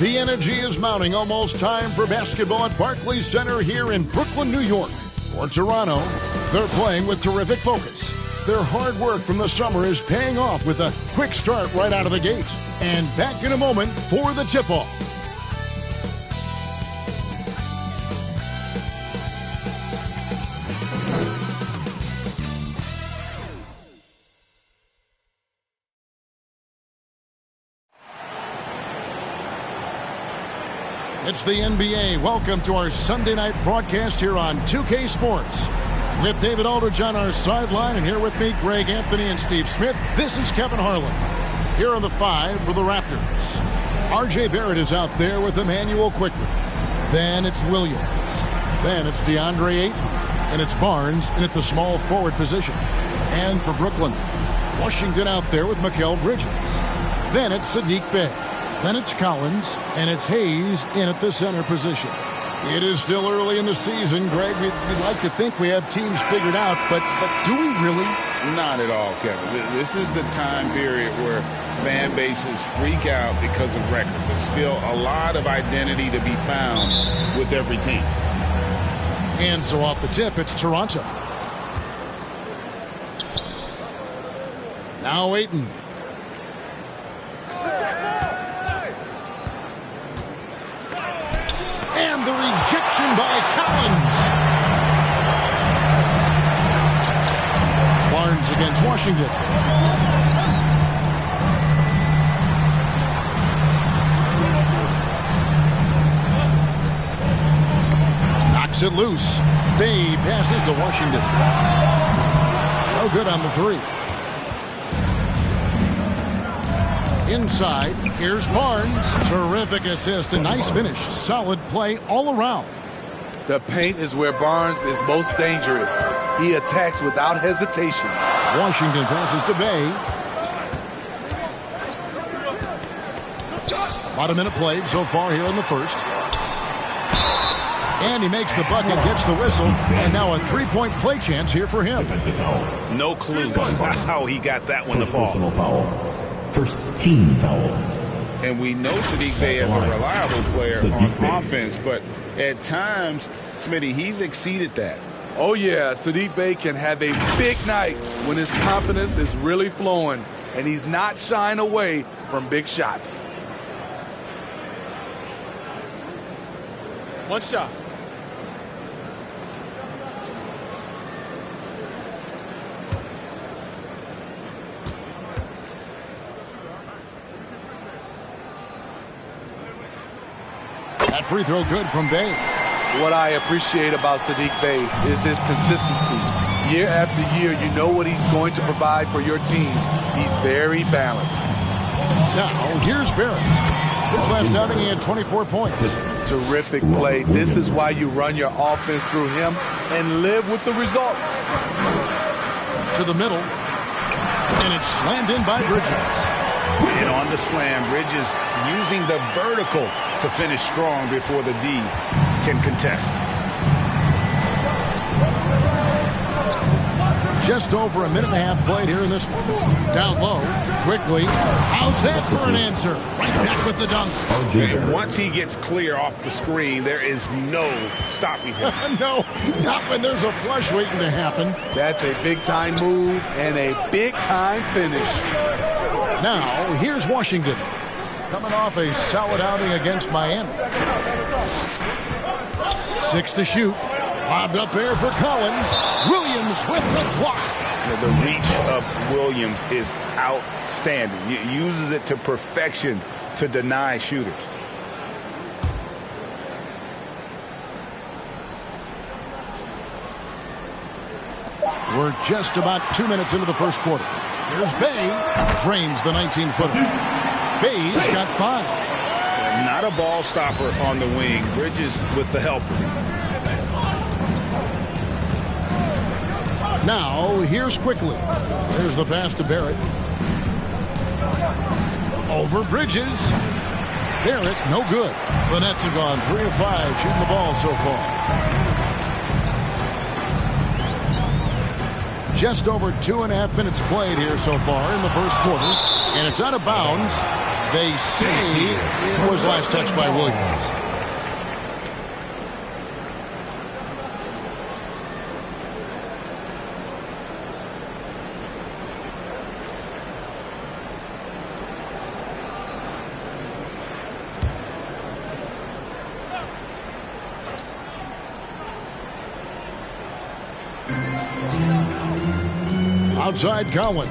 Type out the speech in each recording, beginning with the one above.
The energy is mounting. Almost time for basketball at Barclays Center here in Brooklyn, New York. For Toronto, they're playing with terrific focus. Their hard work from the summer is paying off with a quick start right out of the gate. And back in a moment for the tip-off. It's the NBA. Welcome to our Sunday night broadcast here on 2K Sports. With David Aldridge on our sideline, and here with me, Greg Anthony and Steve Smith. This is Kevin Harlan. Here on the 5 for the Raptors. R.J. Barrett is out there with Emmanuel quickly. Then it's Williams. Then it's DeAndre Ayton. And it's Barnes in at the small forward position. And for Brooklyn, Washington out there with Mikal Bridges. Then it's Saddiq Bey. Then it's Collins, and it's Hayes in at the center position. It is still early in the season, Greg. We'd like to think we have teams figured out, but do we really? Not at all, Kevin. This is the time period where fan bases freak out because of records. There's still a lot of identity to be found with every team. And so off the tip, it's Toronto. Now Ayton. And the rejection by Collins. Barnes against Washington. Knocks it loose. Bey passes to Washington. No good on the three. Inside, here's Barnes. Terrific assist, a nice finish. Solid play all around. The paint is where Barnes is most dangerous. He attacks without hesitation. Washington passes to Bey. About a minute played so far here in the first. And he makes the bucket, gets the whistle, and now a three-point play chance here for him. No clue how he got that one to fall. First team foul. And we know Saddiq Bey is a reliable player on offense, but at times, Smitty, he's exceeded that. Oh, yeah, Saddiq Bey can have a big night when his confidence is really flowing, and he's not shying away from big shots. One shot. That free throw good from Bey. What I appreciate about Saddiq Bey is his consistency. Year after year, you know what he's going to provide for your team. He's very balanced. Now, here's Barrett. His last outing, he had 24 points. Terrific play. This is why you run your offense through him and live with the results. To the middle. And it's slammed in by Bridges. And on the slam, Bridges using the vertical to finish strong before the D can contest. Just over a minute and a half played here in this one. Down low, quickly. How's that for an answer? Right back with the dunk. And once he gets clear off the screen, there is no stopping him. No, not when there's a flush waiting to happen. That's a big-time move and a big-time finish. Now, here's Washington. Coming off a solid outing against Miami. 6 to shoot. Lobbed up there for Collins. Williams with the block. The reach of Williams is outstanding. He uses it to perfection to deny shooters. We're just about 2 minutes into the first quarter. Here's Bey. Drains the 19-footer. Bey's got 5. Not a ball stopper on the wing. Bridges with the help. Now, here's quickly. There's the pass to Barrett. Over Bridges. Barrett, no good. The Nets are gone 3 of 5 shooting the ball so far. Just over 2.5 minutes played here so far in the first quarter. And it's out of bounds. They say it was last touched by Williams. Outside Collins.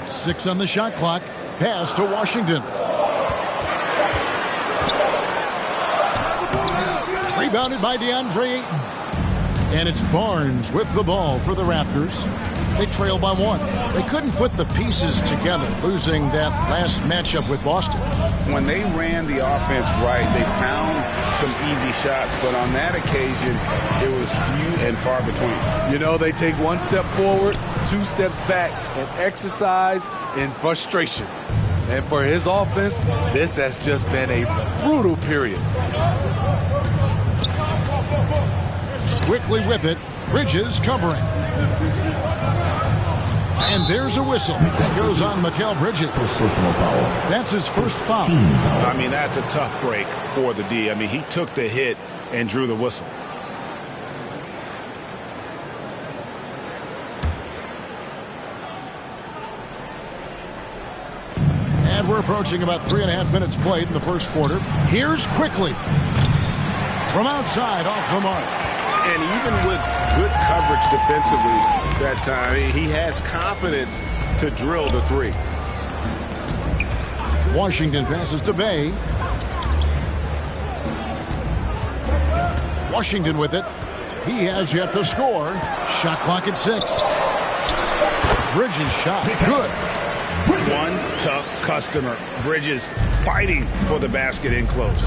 6 on the shot clock. Pass to Washington. Rebounded by DeAndre Ayton. And it's Barnes with the ball for the Raptors. They trail by 1. They couldn't put the pieces together, losing that last matchup with Boston. When they ran the offense right, they found some easy shots, but on that occasion, it was few and far between. You know, they take 1 step forward, 2 steps back, and exercise in frustration. And for his offense, this has just been a brutal period. Quickly with it, Bridges covering. And there's a whistle that goes on Mikal Bridges. That's his first foul. I mean, that's a tough break for the D. I mean, he took the hit and drew the whistle. And we're approaching about 3.5 minutes played in the first quarter. Here's Quickly from outside off the mark. And even with good coverage defensively that time, he has confidence to drill the 3. Washington passes to Bay. Washington with it. He has yet to score. Shot clock at 6. Bridges shot. Good. One tough customer. Bridges fighting for the basket in close.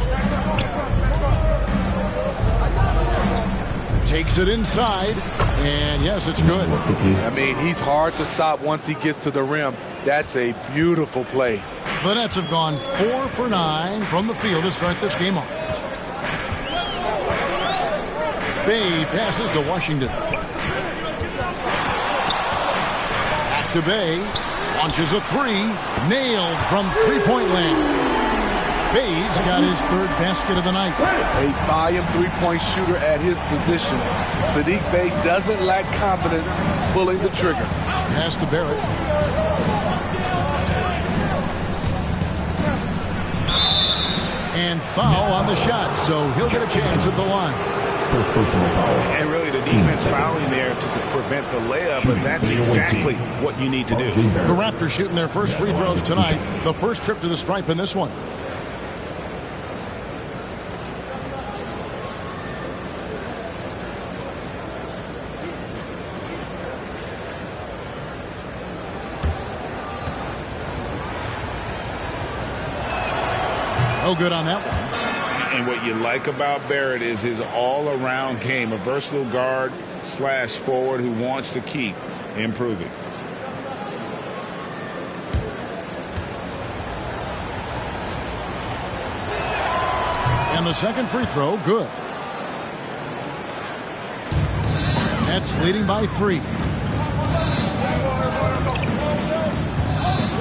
Takes it inside, and yes, it's good. I mean, he's hard to stop once he gets to the rim. That's a beautiful play. The Nets have gone 4 for 9 from the field to start this game off. Bay passes to Washington. Back to Bay. Launches a 3. Nailed from three-point land. Bay's got his 3rd basket of the night. A volume three-point shooter at his position. Saddiq Bey doesn't lack confidence pulling the trigger. Pass to Barrett. And foul on the shot, so he'll get a chance at the line. First personal foul. And really the defense fouling there to prevent the layup, but that's exactly what you need to do. The Raptors shooting their first free throws tonight. The first trip to the stripe in this one. No good on that one. And what you like about Barrett is his all-around game, a versatile guard / forward who wants to keep improving. And the second free throw, good. Nets leading by 3.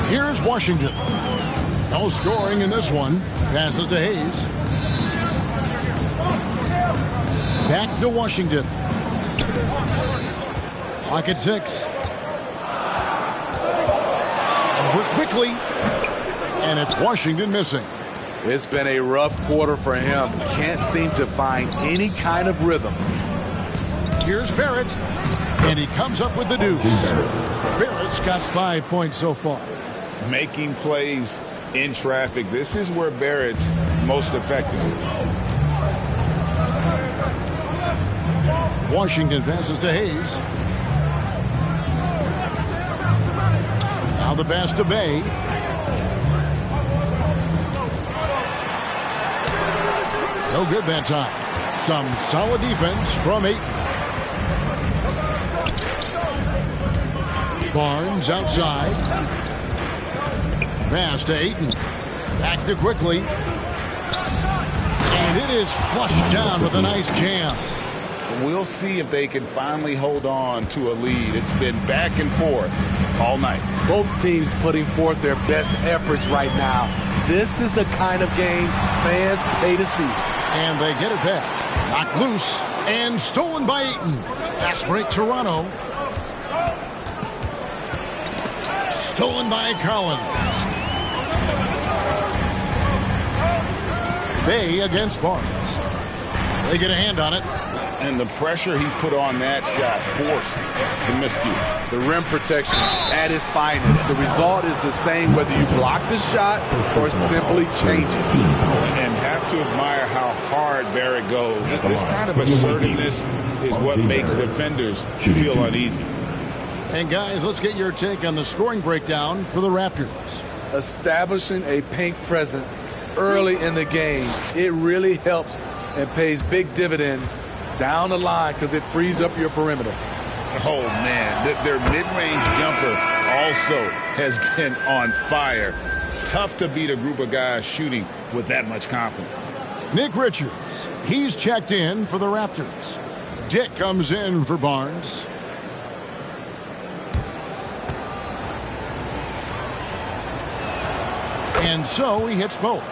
Here's Washington. No scoring in this one. Passes to Hayes. Back to Washington. Clock at 6. Over quickly. And it's Washington missing. It's been a rough quarter for him. Can't seem to find any kind of rhythm. Here's Barrett. And he comes up with the deuce. Barrett's got 5 points so far. Making plays in traffic. This is where Barrett's most effective. Washington passes to Hayes. Now the pass to Bay. No good that time. Some solid defense from Ayton. Barnes outside. Pass to Ayton. Back to Quickly. And it is flushed down with a nice jam. We'll see if they can finally hold on to a lead. It's been back and forth all night. Both teams putting forth their best efforts right now. This is the kind of game fans pay to see. And they get it back. Knocked loose and stolen by Ayton. Fast break Toronto. Stolen by Collins. Bay against Barnes. They get a hand on it. And the pressure he put on that shot forced the miscue. The rim protection at its finest. The result is the same whether you block the shot or simply change it. And have to admire how hard Barrett goes. This kind of assertiveness is what makes defenders feel uneasy. And guys, let's get your take on the scoring breakdown for the Raptors. Establishing a paint presence early in the game, it really helps and pays big dividends down the line because it frees up your perimeter. Oh, man. Their mid-range jumper also has been on fire. Tough to beat a group of guys shooting with that much confidence. Nick Richards, he's checked in for the Raptors. Dick comes in for Barnes. And so he hits both.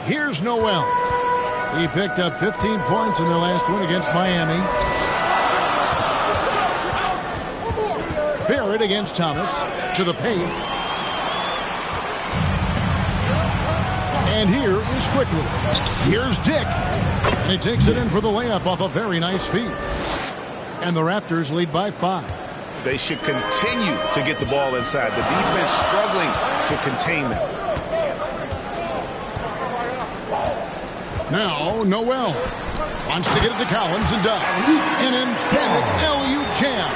Here's Noel. He picked up 15 points in their last win against Miami. Barrett against Thomas to the paint. And here is Quickly. Here's Dick. And he takes it in for the layup off a very nice feed. And the Raptors lead by 5. They should continue to get the ball inside. The defense struggling to contain them. Now, Noel wants to get it to Collins and does. An emphatic LU jam.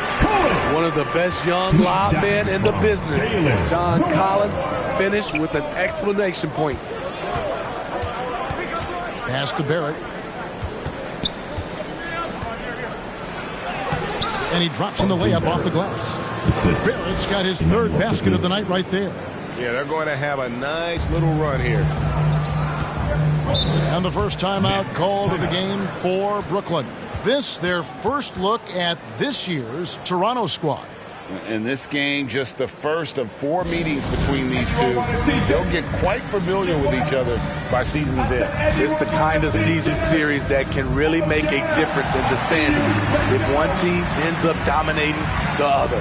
One of the best young lob men in the business. John Collins finished with an exclamation point. Pass to Barrett. And he drops in the layup off the glass. Barrett's got his third basket of the night right there. Yeah, they're going to have a nice little run here. And the first timeout called of the game for Brooklyn. This, their first look at this year's Toronto squad. In this game, just the first of 4 meetings between these two. They'll get quite familiar with each other by season's end. It's the kind of season series that can really make a difference in the standings if one team ends up dominating the other.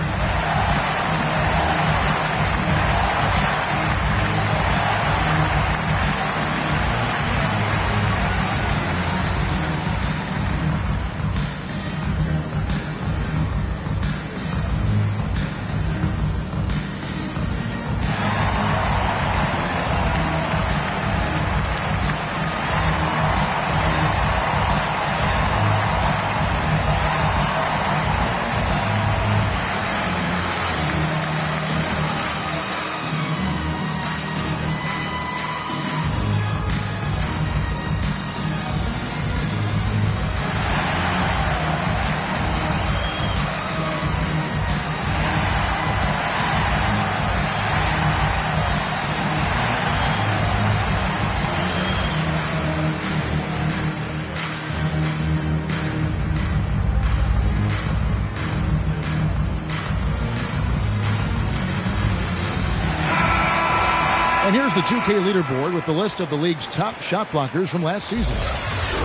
And here's the 2K leaderboard with the list of the league's top shot blockers from last season.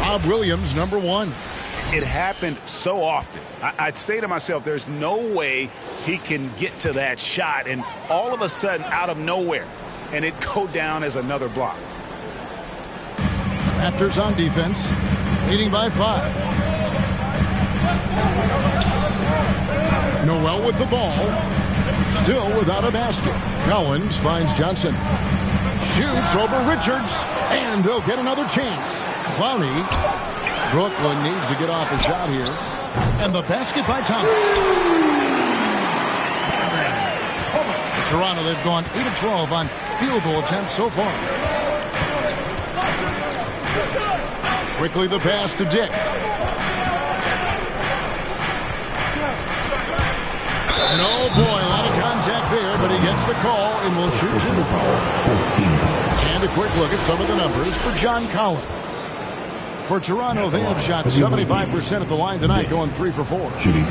Rob Williams, number 1. It happened so often. I'd say to myself, there's no way he can get to that shot, and all of a sudden, out of nowhere, and it go down as another block. Raptors on defense, leading by 5. Noel with the ball, still without a basket. Collins finds Johnson. Shoots over Richards, and they'll get another chance. Clowney. Brooklyn needs to get off a shot here. And the basket by Thomas. Toronto, they've gone 8 of 12 on field goal attempts so far. Quickly the pass to Dick. And oh boy, a lot of contact there, but he gets the call and will shoot 2. And a quick look at some of the numbers for John Collins. For Toronto, they have shot 75% at the line tonight, going 3 for 4. Shooting 2.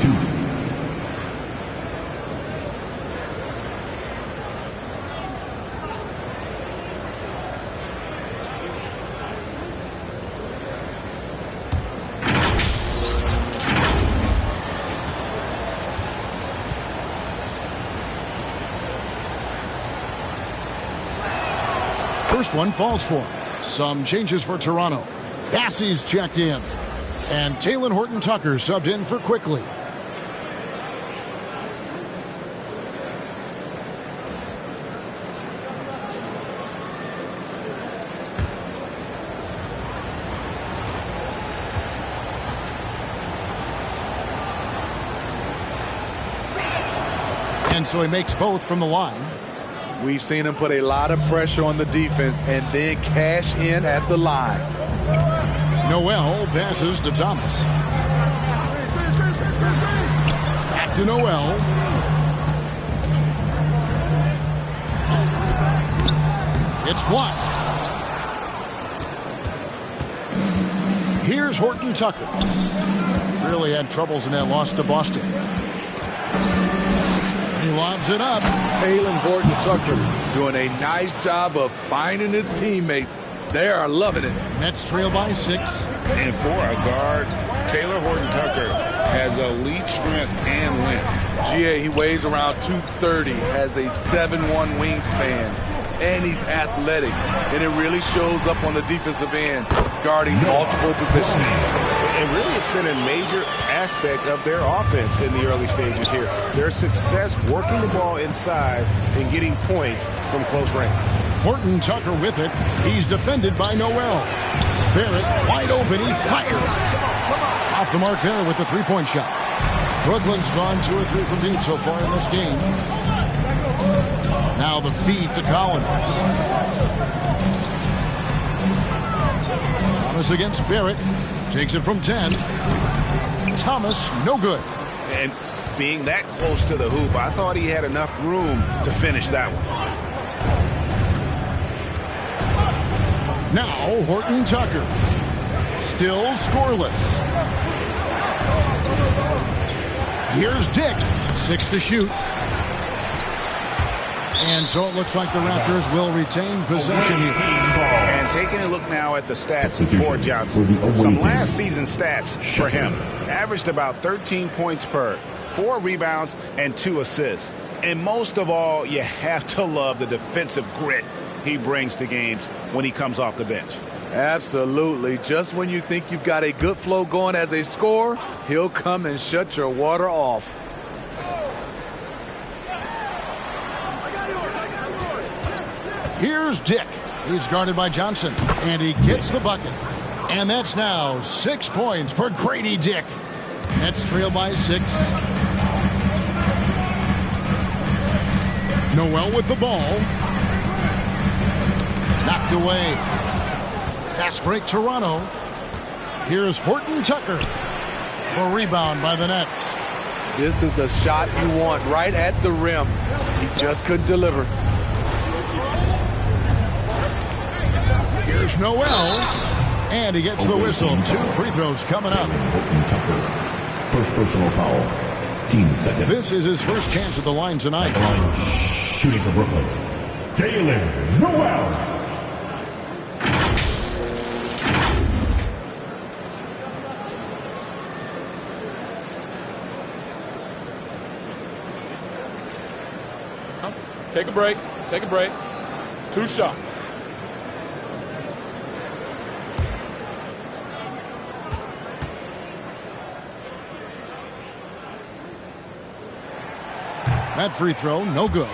First one falls for him. Some changes for Toronto. Bassey's checked in. And Taylor Horton-Tucker subbed in for Quickly. And so he makes both from the line. We've seen him put a lot of pressure on the defense and then cash in at the line. Noel passes to Thomas. Back to Noel. It's blocked. Here's Horton-Tucker. Really had troubles in that loss to Boston. He lobs it up. Taylor Horton-Tucker doing a nice job of finding his teammates. They are loving it. Nets trail by 6. And for a guard, Taylor Horton-Tucker has elite strength and length. GA, he weighs around 230, has a 7'1 wingspan, and he's athletic. And it really shows up on the defensive end, guarding multiple positions. And really, it's been a major aspect of their offense in the early stages here. Their success working the ball inside and getting points from close range. Horton-Tucker with it. He's defended by Noel. Barrett wide open. He fires. Off the mark there with the three-point shot. Brooklyn's gone 2 or 3 from deep so far in this game. Now the feed to Collins. Thomas against Barrett. Takes it from 10. Thomas, no good. And being that close to the hoop, I thought he had enough room to finish that one. Now Horton-Tucker. Still scoreless. Here's Dick. 6 to shoot. And so it looks like the Raptors will retain possession here. And taking a look now at the stats for Johnson. Some last season stats for him. Averaged about 13 points per, 4 rebounds, and 2 assists. And most of all, you have to love the defensive grit he brings to games when he comes off the bench. Absolutely. Just when you think you've got a good flow going as a scorer, he'll come and shut your water off. Here's Dick. He's guarded by Johnson, and he gets the bucket. And that's now 6 points for Grady Dick. Nets trail by 6. Noel with the ball. Knocked away. Fast break Toronto. Here's Horton-Tucker. A rebound by the Nets. This is the shot you want right at the rim. He just couldn't deliver. Here's Noel. And he gets the whistle. 2 free throws coming up. First personal foul. Team second. This is his first chance at the line tonight. Line shooting for Brooklyn. Taylor Noel. Take a break. Take a break. 2 shots. That free throw, no good.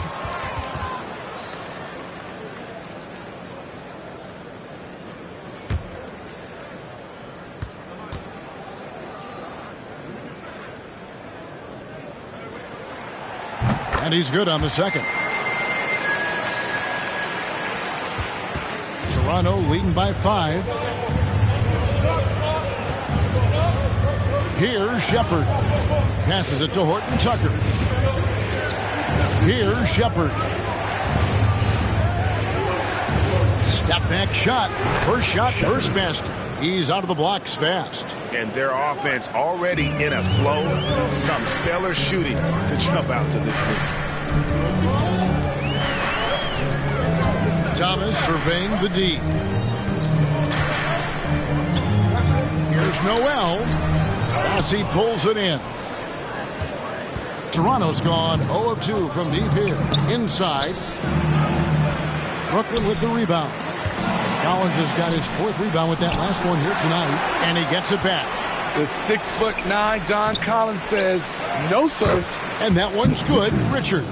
And he's good on the second. Toronto leading by 5. Here's Shepard. Passes it to Horton-Tucker. Here's Shepard. Step back shot. First shot, first basket. He's out of the blocks fast. And their offense already in a flow. Some stellar shooting to jump out to this lead. Thomas surveying the D. Here's Noel. As he pulls it in. Toronto's gone 0 of 2 from deep here. Inside. Brooklyn with the rebound. Collins has got his 4th rebound with that last one here tonight, and he gets it back. The 6'9" John Collins says, no, sir. And that one's good. Richards.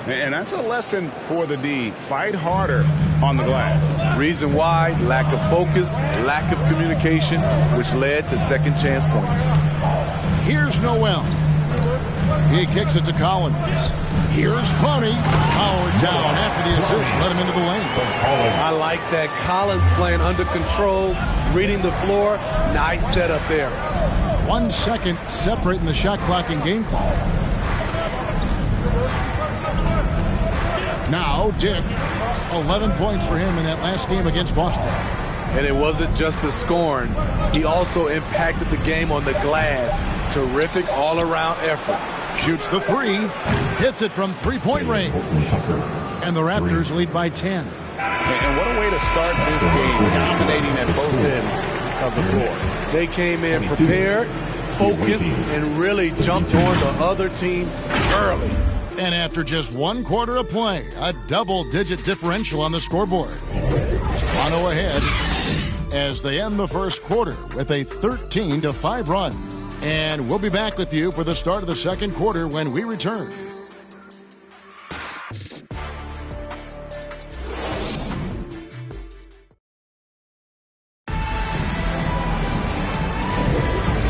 And that's a lesson for the D. Fight harder on the glass. Reason why, lack of focus, lack of communication, which led to second chance points. Here's Noel. He kicks it to Collins. Here's Clowney. Powered down after the assist. Let him into the lane. I like that. Collins playing under control, reading the floor. Nice setup there. 1 second separating the shot clock and game clock. Now Dick. 11 points for him in that last game against Boston. And it wasn't just the scoring. He also impacted the game on the glass. Terrific all-around effort. Shoots the 3. Hits it from 3-point range. And the Raptors lead by 10. And what a way to start this game, dominating at both ends of the floor. They came in prepared, focused, and really jumped on the other team early. And after just 1 quarter of play, a double-digit differential on the scoreboard. Toronto ahead as they end the first quarter with a 13-5 run. And we'll be back with you for the start of the second quarter when we return.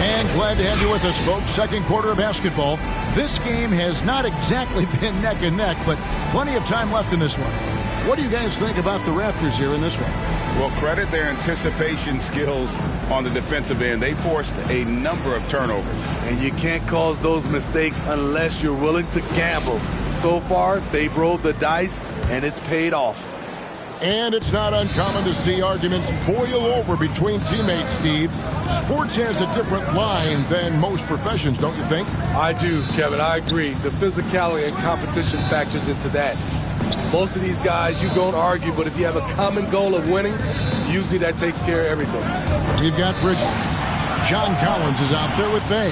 And glad to have you with us, folks. Second quarter of basketball. This game has not exactly been neck and neck, but plenty of time left in this one. What do you guys think about the Raptors here in this one? Well, credit their anticipation skills on the defensive end. They forced a number of turnovers. And you can't cause those mistakes unless you're willing to gamble. So far, they've rolled the dice, and it's paid off. And it's not uncommon to see arguments boil over between teammates, Steve. Sports has a different line than most professions, don't you think? I do, Kevin. I agree. The physicality and competition factors into that. Most of these guys, you don't argue, but if you have a common goal of winning, usually that takes care of everything. We've got Bridges. John Collins is out there with Bay.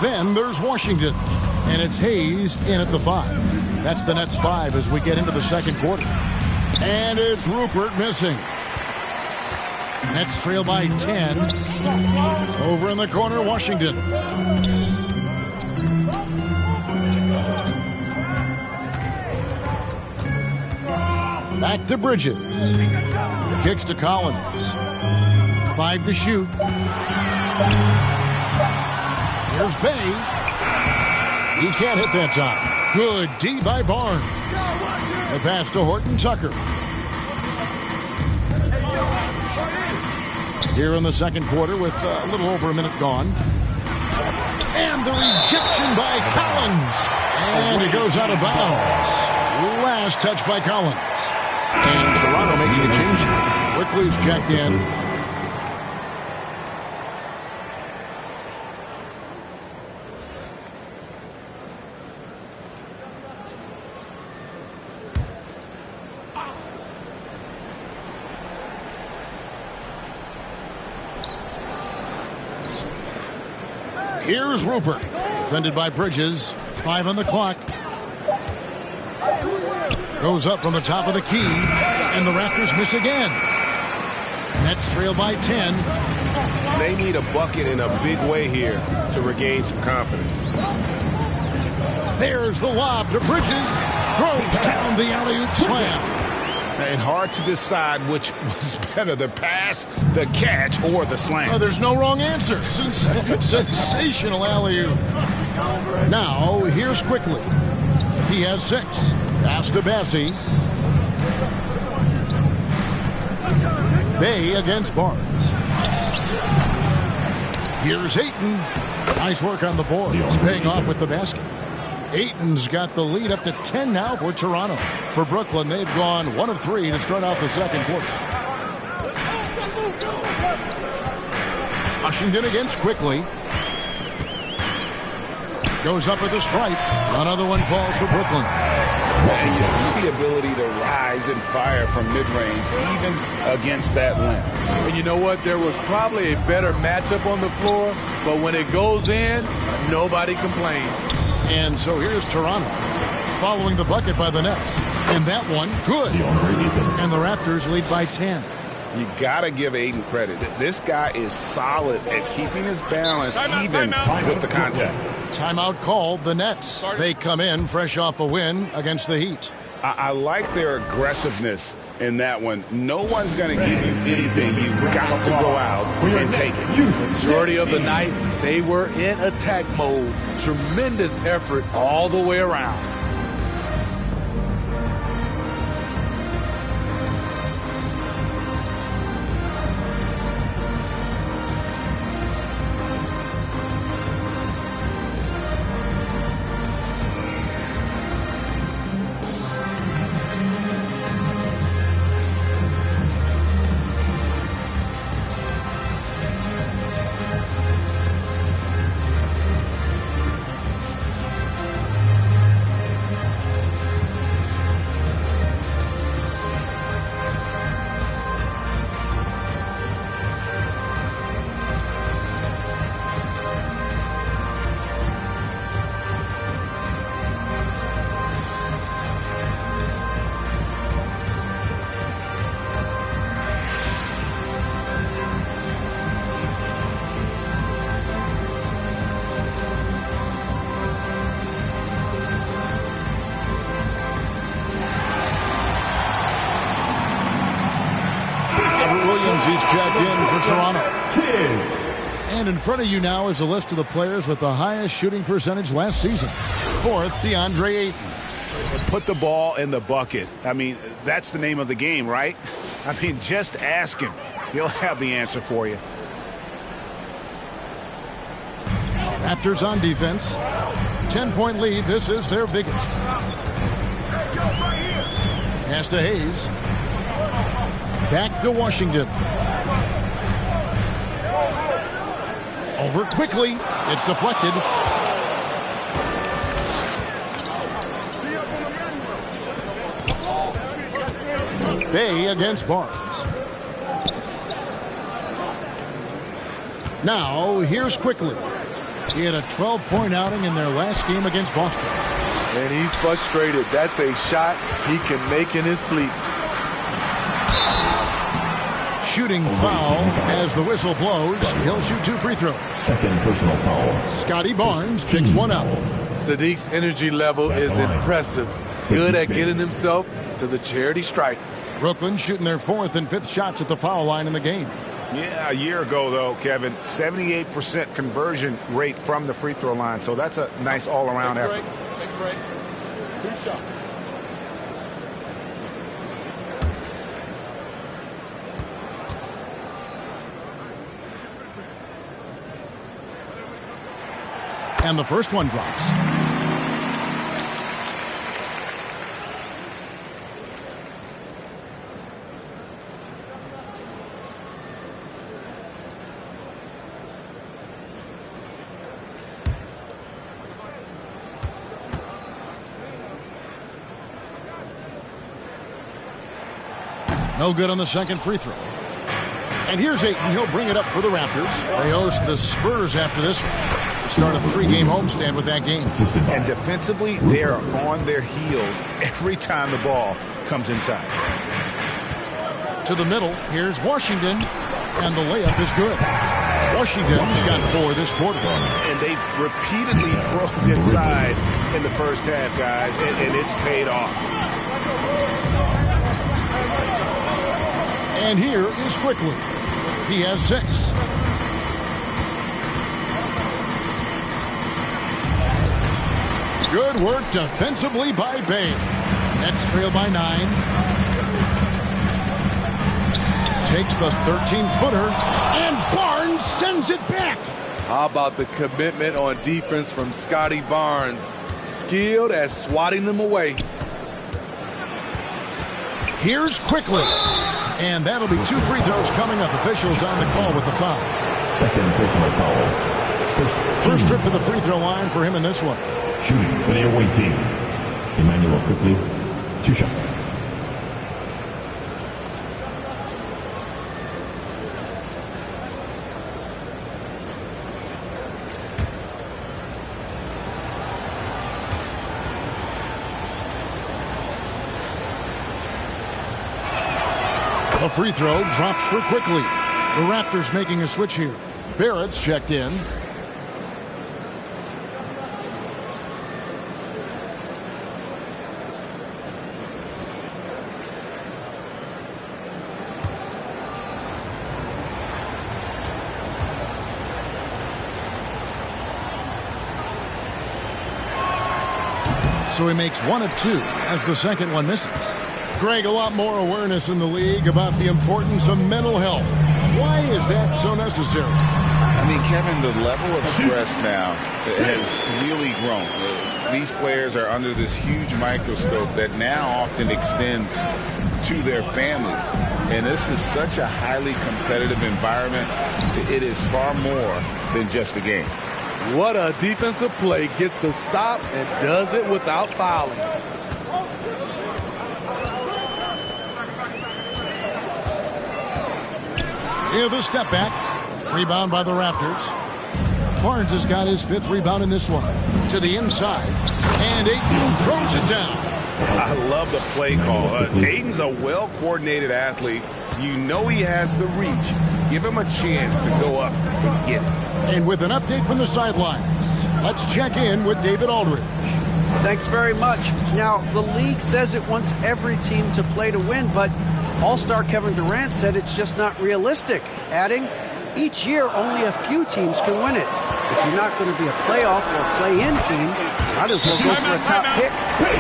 Then there's Washington. And it's Hayes in at the 5. That's the Nets 5 as we get into the second quarter. And it's Rupert missing. Nets trail by 10. Over in the corner, Washington. Back to Bridges. Kicks to Collins. 5 to shoot. Here's Bay. He can't hit that time. Good D by Barnes. The pass to Horton Tucker. Here in the second quarter with a little over a minute gone. And the rejection by Collins. And it goes out of bounds. Last touch by Collins. And Toronto making a change. Quickly's checked in. Here's Rupert. Defended by Bridges. 5 on the clock. Goes up from the top of the key. And the Raptors miss again. Nets trail by 10. They need a bucket in a big way here to regain some confidence. There's the lob to Bridges. Throws down the alley-oop slam. And hard to decide which was better, the pass, the catch, or the slam. Oh, there's no wrong answer. Sensational alley-oop. Now, here's Quickly. He has 6. Pass to Bassie. Bay against Barnes. Here's Ayton. Nice work on the board. It's paying off with the basket. Ayton's got the lead up to 10 now for Toronto. For Brooklyn, they've gone 1 of 3 to start out the second quarter. Washington against Quickly. Goes up at the stripe. Another one falls for Brooklyn. And you see the ability to rise and fire from mid-range, even against that length. And you know what? There was probably a better matchup on the floor, but when it goes in, nobody complains. And so here's Toronto, following the bucket by the Nets. And that one, good. And the Raptors lead by 10. You got to give Aiden credit. This guy is solid at keeping his balance even with the contact. Timeout called, the Nets. They come in fresh off a win against the Heat. I like their aggressiveness in that one. No one's going to give you anything. You've got to go out and take it. The majority of the night, they were in attack mode. Tremendous effort all the way around. He's checked in for Toronto. And in front of you now is a list of the players with the highest shooting percentage last season. Fourth, DeAndre Ayton. Put the ball in the bucket. I mean, that's the name of the game, right? I mean, just ask him. He'll have the answer for you. Raptors on defense. 10-point lead. This is their biggest. Pass to Hayes. Back to Washington. Over quickly. It's deflected. Bay against Barnes. Now, here's Quickly. He had a 12-point outing in their last game against Boston. And he's frustrated. That's a shot he can make in his sleep. Shooting foul as the whistle blows. He'll shoot 2 free throws. Second personal foul. Scotty Barnes picks one out. Sadiq's energy level is impressive. Good at getting himself to the charity stripe. Brooklyn shooting their 4th and 5th shots at the foul line in the game. Yeah, a year ago, though, Kevin, 78% conversion rate from the free throw line. So that's a nice all-around effort. Take a break. 2 shots. And the first one drops. No good on the second free throw. And here's Ayton. He'll bring it up for the Raptors. They host the Spurs after this. Start a 3-game homestand with that game. And defensively, they are on their heels every time the ball comes inside. To the middle, here's Washington, and the layup is good. Washington's got 4 this quarter. And they've repeatedly probed inside in the first half, guys, and it's paid off. And here is Quickly. He has 6. Good work defensively by Bay. Nets trail by 9. Takes the 13-footer, and Barnes sends it back. How about the commitment on defense from Scotty Barnes? Skilled at swatting them away. Here's Quickly. And that'll be 2 free throws coming up. Officials on the call with the foul. Second personal foul. First trip to the free throw line for him in this one. Shooting for the away team. Emmanuel quickly. 2 shots. A free throw drops for quickly. The Raptors making a switch here. Barrett's checked in. So he makes 1 of 2 as the second one misses. Greg, a lot more awareness in the league about the importance of mental health. Why is that so necessary? I mean, Kevin, the level of stress now has really grown. These players are under this huge microscope that now often extends to their families. And this is such a highly competitive environment. It is far more than just a game. What a defensive play. Gets the stop and does it without fouling. Here's the step back. Rebound by the Raptors. Barnes has got his 5th rebound in this one. To the inside. And Ayton throws it down. I love the play call. Ayton's a well-coordinated athlete. You know he has the reach. Give him a chance to go up and get it. And with an update from the sidelines, let's check in with David Aldridge. Thanks very much. Now, the league says it wants every team to play to win, but All-Star Kevin Durant said it's just not realistic, adding, each year only a few teams can win it. If you're not going to be a playoff or play-in team, might as well go for a top pick,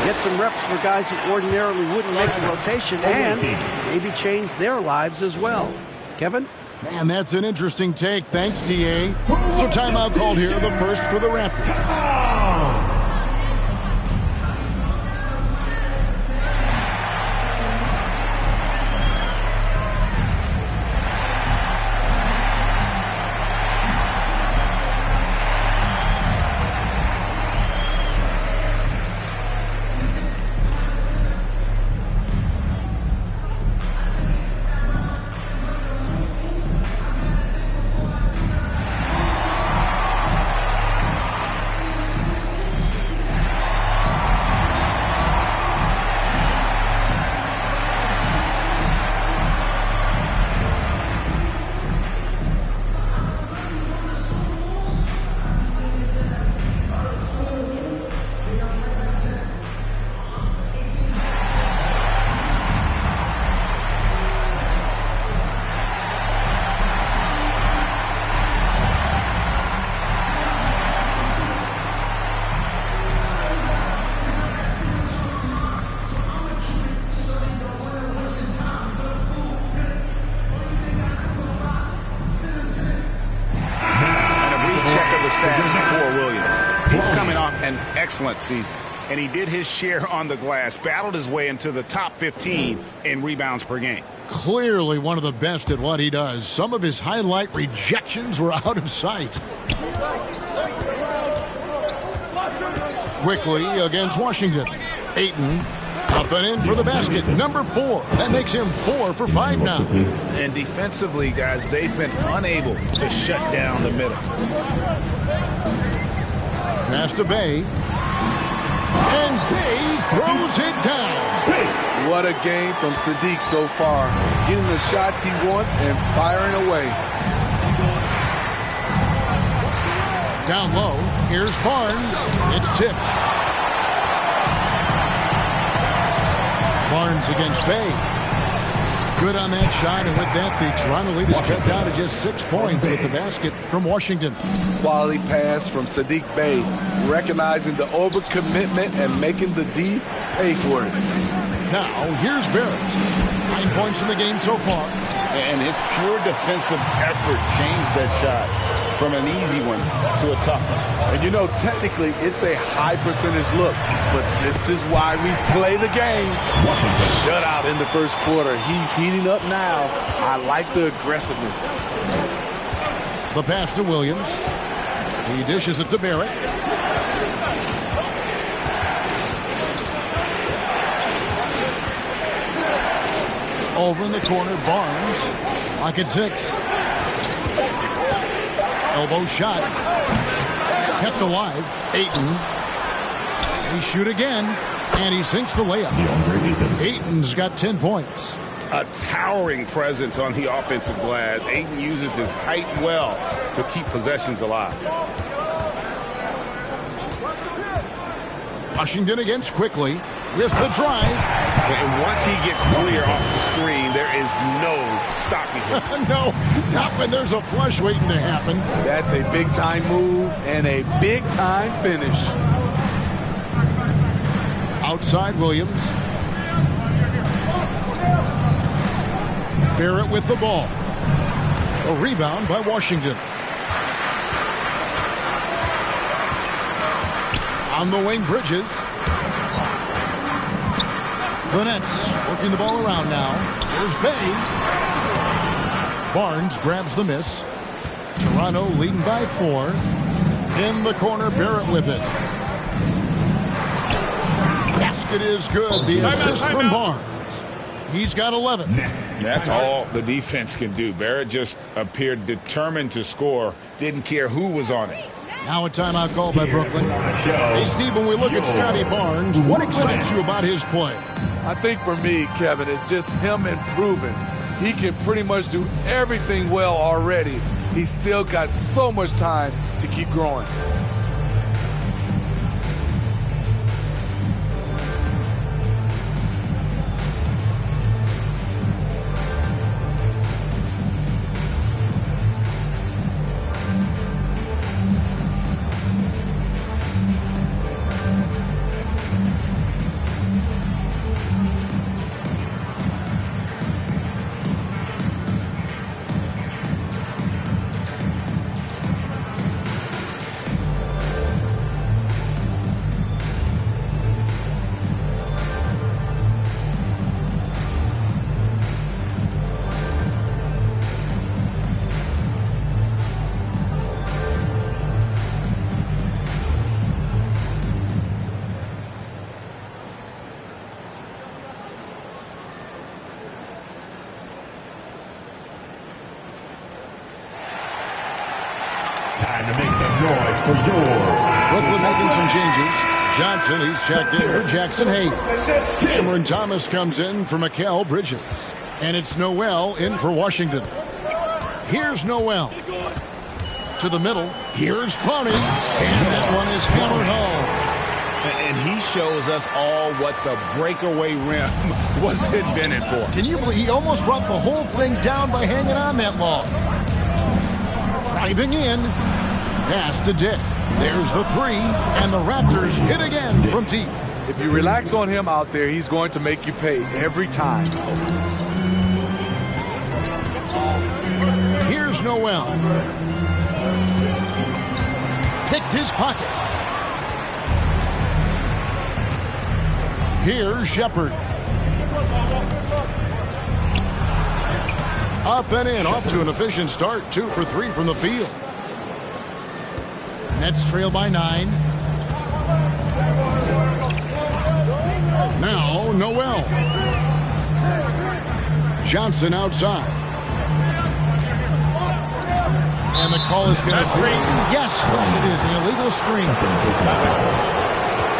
get some reps for guys who ordinarily wouldn't make the rotation, and maybe change their lives as well. Kevin? Man, that's an interesting take. Thanks, DA. So timeout called here, the first for the Raptors. Excellent season, and he did his share on the glass, battled his way into the top 15 in rebounds per game. Clearly one of the best at what he does. Some of his highlight rejections were out of sight. Quickly against Washington. Ayton up and in for the basket. Number 4. That makes him 4 for 5 now. And defensively, guys, they've been unable to shut down the middle. Pass to Bay. And Bay throws it down. What a game from Sadiq so far. Getting the shots he wants and firing away. Down low. Here's Barnes. It's tipped. Barnes against Bay. Good on that shot, and with that, the Toronto lead is cut down to just 6 points with the basket from Washington. Quality pass from Sadiq Bey, recognizing the overcommitment and making the D pay for it. Now, here's Barrett. 9 points in the game so far. And his pure defensive effort changed that shot from an easy one to a tough one. And you know, technically, it's a high percentage look, but this is why we play the game. Shutout in the first quarter. He's heating up now. I like the aggressiveness. The pass to Williams. He dishes it to Barrett. Over in the corner, Barnes. Lock at 6. Elbow shot. Kept alive. Ayton. He shoot again. And he sinks the layup. Ayton's got 10 points. A towering presence on the offensive glass. Ayton uses his height well to keep possessions alive. Washington against quickly with the drive. And once he gets clear off the screen, there is no stopping him. No, not when there's a flush waiting to happen. That's a big-time move and a big-time finish. Outside Williams. Barrett with the ball. A rebound by Washington. On the wing, Bridges. The Nets working the ball around now. Here's Bay. Barnes grabs the miss. Toronto leading by 4. In the corner, Barrett with it. Basket is good. The assist from Barnes. He's got 11. That's all the defense can do. Barrett just appeared determined to score. Didn't care who was on it. Now a timeout call by Brooklyn. Hey, Steve, when we look at Scotty Barnes, what excites you about his play? I think for me, Kevin, it's just him improving. He can pretty much do everything well already. He's still got so much time to keep growing. Time to make some noise for Brooklyn making some changes. Johnson, he's checked in for Jackson Hayes. Cameron Thomas comes in for Mikal Bridges. And it's Noel in for Washington. Here's Noel. To the middle. Here's Clowney. And that one is hammered home. And he shows us all what the breakaway rim was invented for. Can you believe he almost brought the whole thing down by hanging on that long? Driving in. Pass to Dick. There's the 3. And the Raptors hit again from deep. If you relax on him out there, he's going to make you pay every time. Here's Noel. Picked his pocket. Here's Shepard. Up and in, off to an efficient start. 2 for 3 from the field. Nets trail by 9. Now, Noel. Johnson outside. And the call is going to be... Yes, it is. An illegal screen.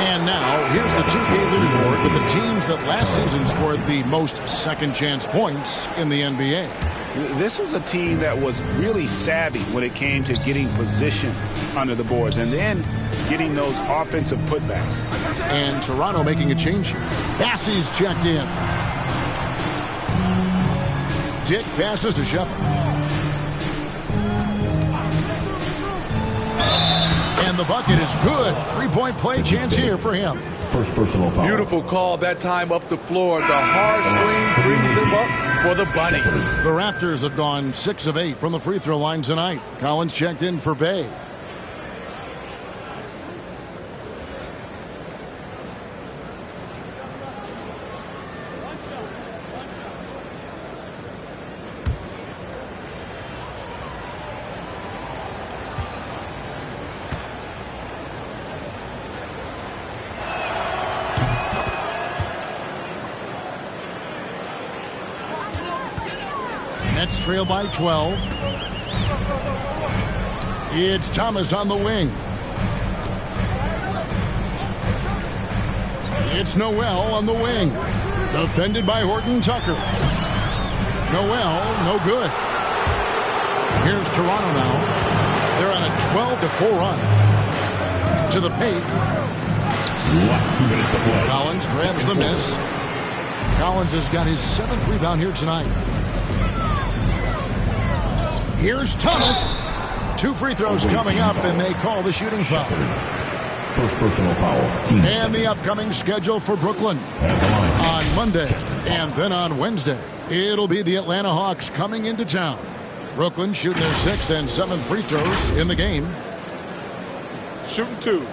And now, here's the 2K leaderboard with the teams that last season scored the most second-chance points in the NBA. This was a team that was really savvy when it came to getting position under the boards and then getting those offensive putbacks. And Toronto making a change here. Bassey's checked in. Dick passes to Shepard. And the bucket is good. 3-point play chance here for him. First personal foul. Beautiful call that time up the floor. The hard screen frees him up for the bunny. The Raptors have gone 6 of 8 from the free throw line tonight. Collins checked in for Bay. Nets trail by 12. It's Thomas on the wing. It's Noel on the wing. Defended by Horton Tucker. Noel, no good. Here's Toronto now. They're on a 12-4 run. To the paint. Last 2 minutes to play. Collins grabs the miss. Collins has got his 7th rebound here tonight. Here's Thomas. 2 free throws coming up, and they call the shooting foul. First personal foul. Team And the upcoming schedule for Brooklyn on Monday and then on Wednesday. It'll be the Atlanta Hawks coming into town. Brooklyn shooting their 6th and 7th free throws in the game. Shooting 2.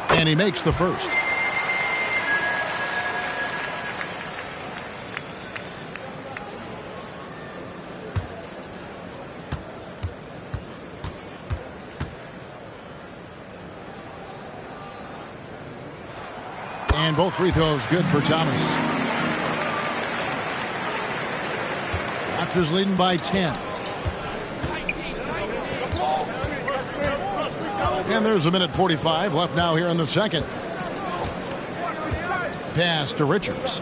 And he makes the first. And both free throws good for Thomas. Raptors leading by 10. And there's 1:45 left now here in the second. Pass to Richards.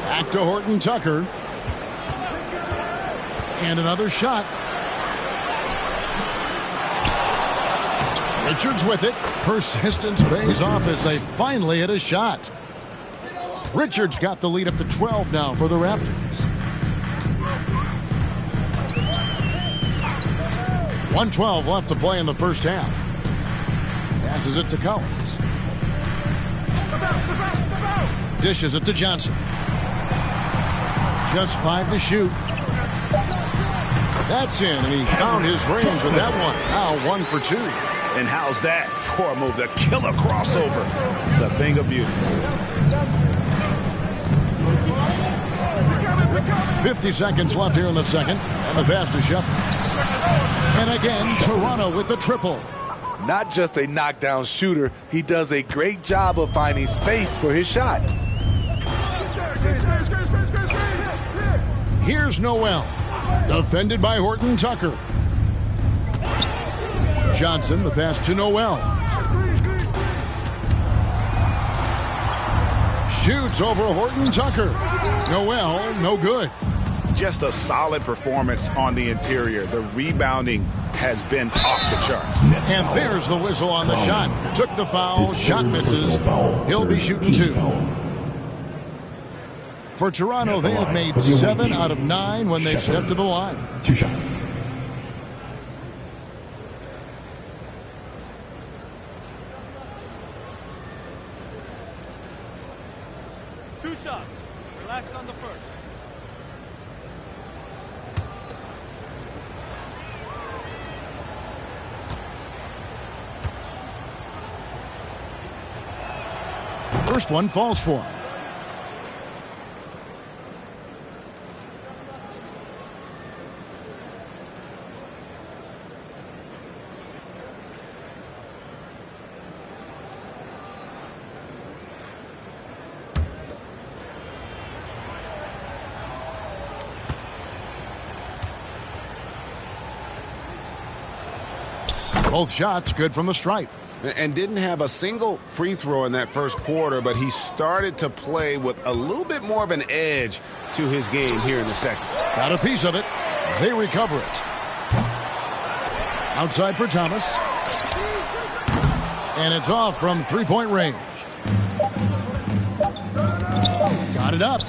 Back to Horton Tucker. And another shot. Richards with it. Persistence pays off as they finally hit a shot. Richards got the lead up to 12 now for the Raptors. 1:12 left to play in the first half. Passes it to Collins. Dishes it to Johnson. Just 5 to shoot. That's in, and he found his range with that one. Now 1 for 2. And how's that for a move? The killer crossover. It's a thing of beauty. 50 seconds left here in the second. And the pass to Shepard. And again, Toronto with the triple. Not just a knockdown shooter, he does a great job of finding space for his shot. Here's Noel. Defended by Horton Tucker. Johnson, the pass to Noel. Shoots over Horton Tucker. Noel, no good. Just a solid performance on the interior. The rebounding has been off the charts. And there's the whistle on the shot. Took the foul, shot misses. He'll be shooting 2. For Toronto, they have made 7 out of 9 when they've stepped to the line. 2 shots. Two shots. Relax on the first. First one falls for him. Both shots good from the stripe. And didn't have a single free throw in that first quarter, but he started to play with a little bit more of an edge to his game here in the second. Got a piece of it. They recover it. Outside for Thomas. And it's off from three-point range. Got it up.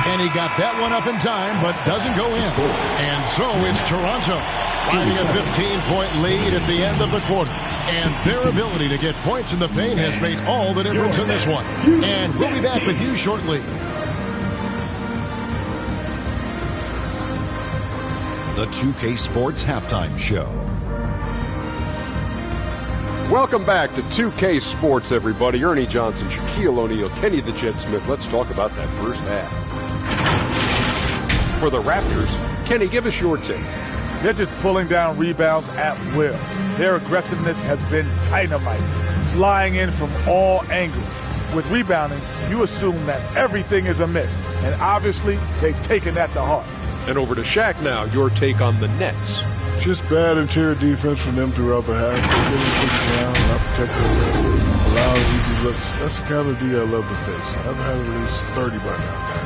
And he got that one up in time, but doesn't go in. And so it's Toronto finding a 15-point lead at the end of the quarter. And their ability to get points in the paint has made all the difference in this one. And we'll be back with you shortly. The 2K Sports Halftime Show. Welcome back to 2K Sports, everybody. Ernie Johnson, Shaquille O'Neal, Kenny the Jet Smith. Let's talk about that first half. for the Raptors. Kenny, give us your take. They're just pulling down rebounds at will. Their aggressiveness has been dynamite, flying in from all angles. With rebounding, you assume that everything is amiss, and obviously they've taken that to heart. And over to Shaq now, your take on the Nets. Just bad interior defense from them throughout the half. They're getting pushed around, not protecting the rim, allowing easy looks. That's the kind of D I love to face. I've had at least 30 by now, guys.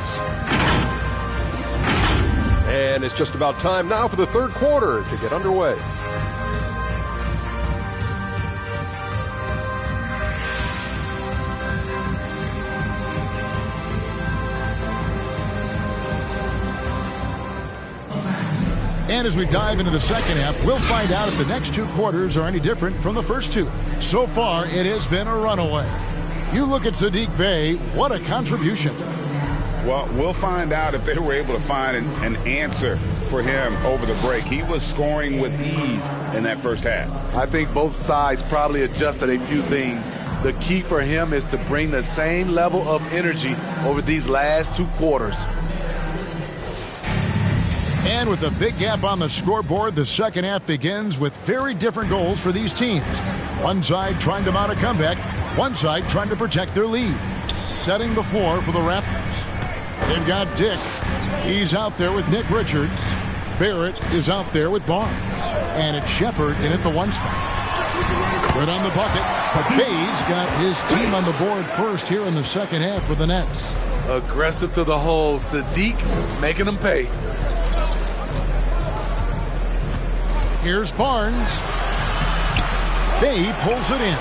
And it's just about time now for the third quarter to get underway. And as we dive into the second half, we'll find out if the next two quarters are any different from the first two. So far, it has been a runaway. You look at Saddiq Bey, what a contribution. Well, we'll find out if they were able to find an answer for him over the break. He was scoring with ease in that first half. I think both sides probably adjusted a few things. The key for him is to bring the same level of energy over these last two quarters. And with a big gap on the scoreboard, the second half begins with very different goals for these teams. One side trying to mount a comeback, one side trying to protect their lead. Setting the floor for the Raptors. They've got Dick. He's out there with Nick Richards. Barrett is out there with Barnes. And it's Shepard in at the one spot. Good on the bucket. Bay's got his team on the board first here in the second half for the Nets. Aggressive to the hole. Saddiq making them pay. Here's Barnes. Bay pulls it in.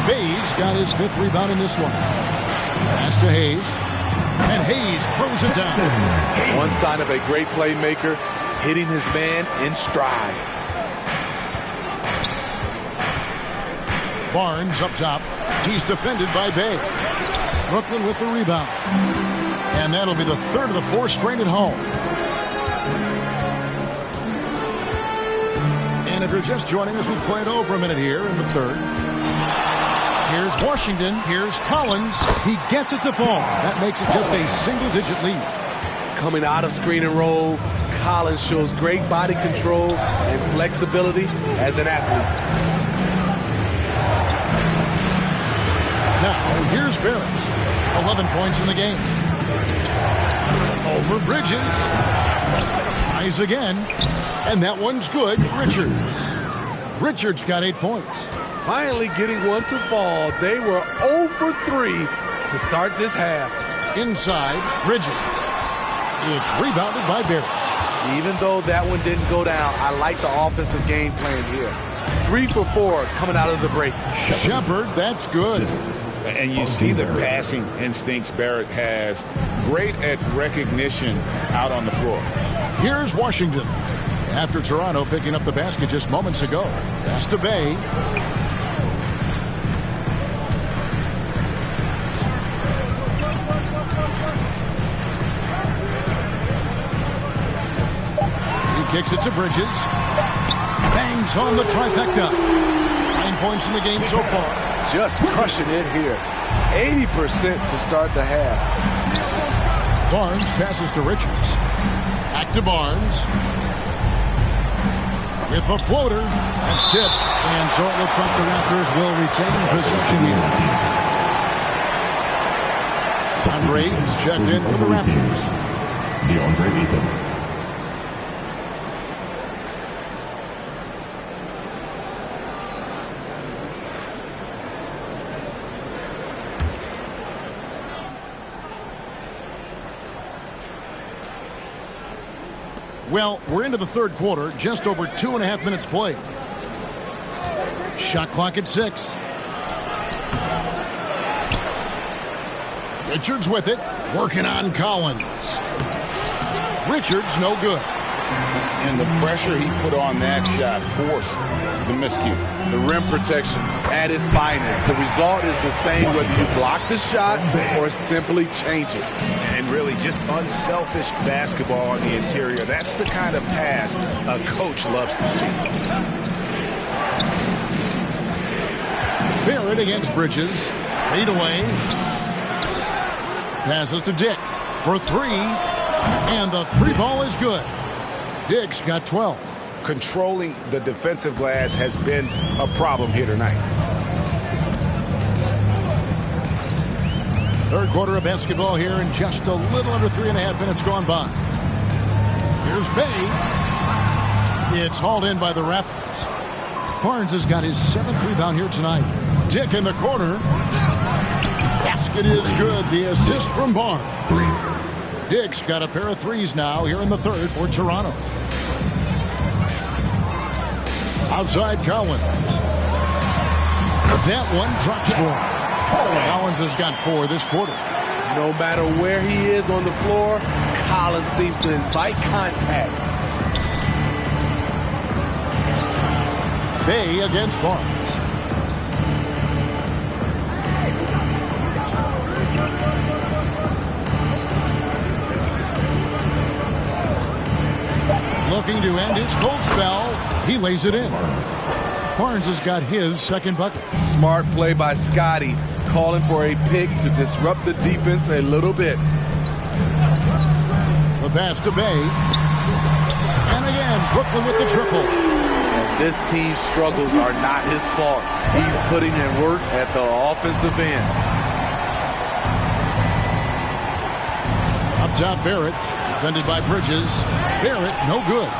Bay's got his fifth rebound in this one. Pass to Hayes. And Hayes throws it down. One sign of a great playmaker, hitting his man in stride. Barnes up top. He's defended by Bay. Brooklyn with the rebound. And that'll be the third of the four straight at home. And if you're just joining us, we've played over a minute here in the third. Here's Washington. Here's Collins. He gets it to fall. That makes it just a single-digit lead. Coming out of screen and roll, Collins shows great body control and flexibility as an athlete. Now, here's Barrett. 11 points in the game. Over Bridges. Tries again. And that one's good. Richards got 8 points. Finally getting one to fall. They were 0 for 3 to start this half. Inside, Bridges. It's rebounded by Barrett. Even though that one didn't go down, I like the offensive game plan here. 3 for 4 coming out of the break. Shepard, that's good. And you see the passing instincts Barrett has. Great at recognition out on the floor. Here's Washington. After Toronto picking up the basket just moments ago. Pass to Bay. He kicks it to Bridges. Bangs home the trifecta. 9 points in the game so far. Just crushing it here. 80% to start the half. Barnes passes to Richards. Back to Barnes. With the floater. That's tipped. And so it looks like the Raptors will retain possession here. Andre's checked in for the Raptors. DeAndre Ayton. Well, we're into the third quarter, just over 2.5 minutes played. Shot clock at 6. Richards with it, working on Collins. Richards no good. And the pressure he put on that shot forced the miscue. The rim protection at its finest. The result is the same whether you block the shot or simply change it. And really just unselfish basketball on the interior. That's the kind of pass a coach loves to see. Barrett against Bridges. Fade away. Passes to Dick for 3. And the three ball is good. Diggs got 12. Controlling the defensive glass has been a problem here tonight. Third quarter of basketball here, and just a little under 3.5 minutes gone by. Here's Bay. It's hauled in by the Raptors. Barnes has got his 7th rebound here tonight. Dick in the corner. Basket is good. The assist from Barnes. Dick's got a pair of threes now here in the third for Toronto. Outside Collins. That one drops for him. Collins has got 4 this quarter. No matter where he is on the floor, Collins seems to invite contact. Bay against Barnes. Looking to end his cold spell. He lays it in. Barnes has got his 2nd bucket. Smart play by Scotty, calling for a pick to disrupt the defense a little bit. The pass to Bay. And again, Brooklyn with the triple. And this team's struggles are not his fault. He's putting in work at the offensive end. Up top, Barrett. Defended by Bridges. Barrett, no good.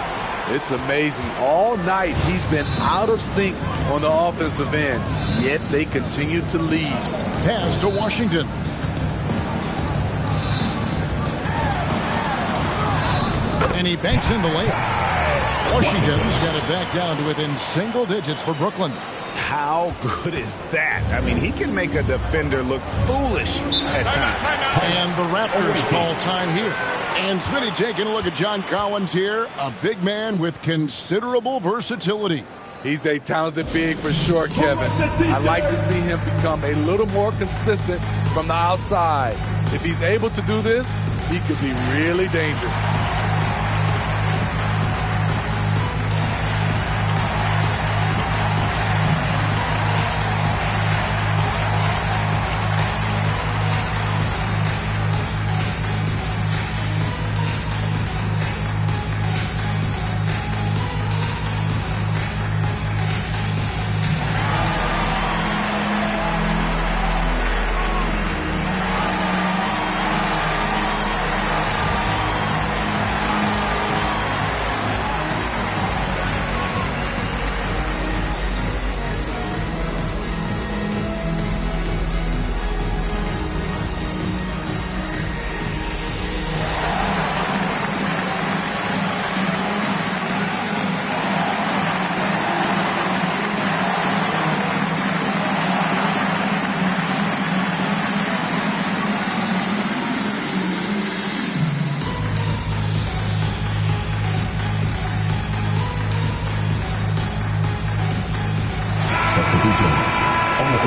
It's amazing. All night he's been out of sync on the offensive end, yet they continue to lead. Pass to Washington. And he banks in the layup. Washington's got it back down to within single digits for Brooklyn. How good is that? I mean, he can make a defender look foolish at times. And the Raptors call time here. And Smitty taking a look at John Collins here, a big man with considerable versatility. He's a talented big for sure, Kevin. I'd like to see him become a little more consistent from the outside. If he's able to do this, he could be really dangerous.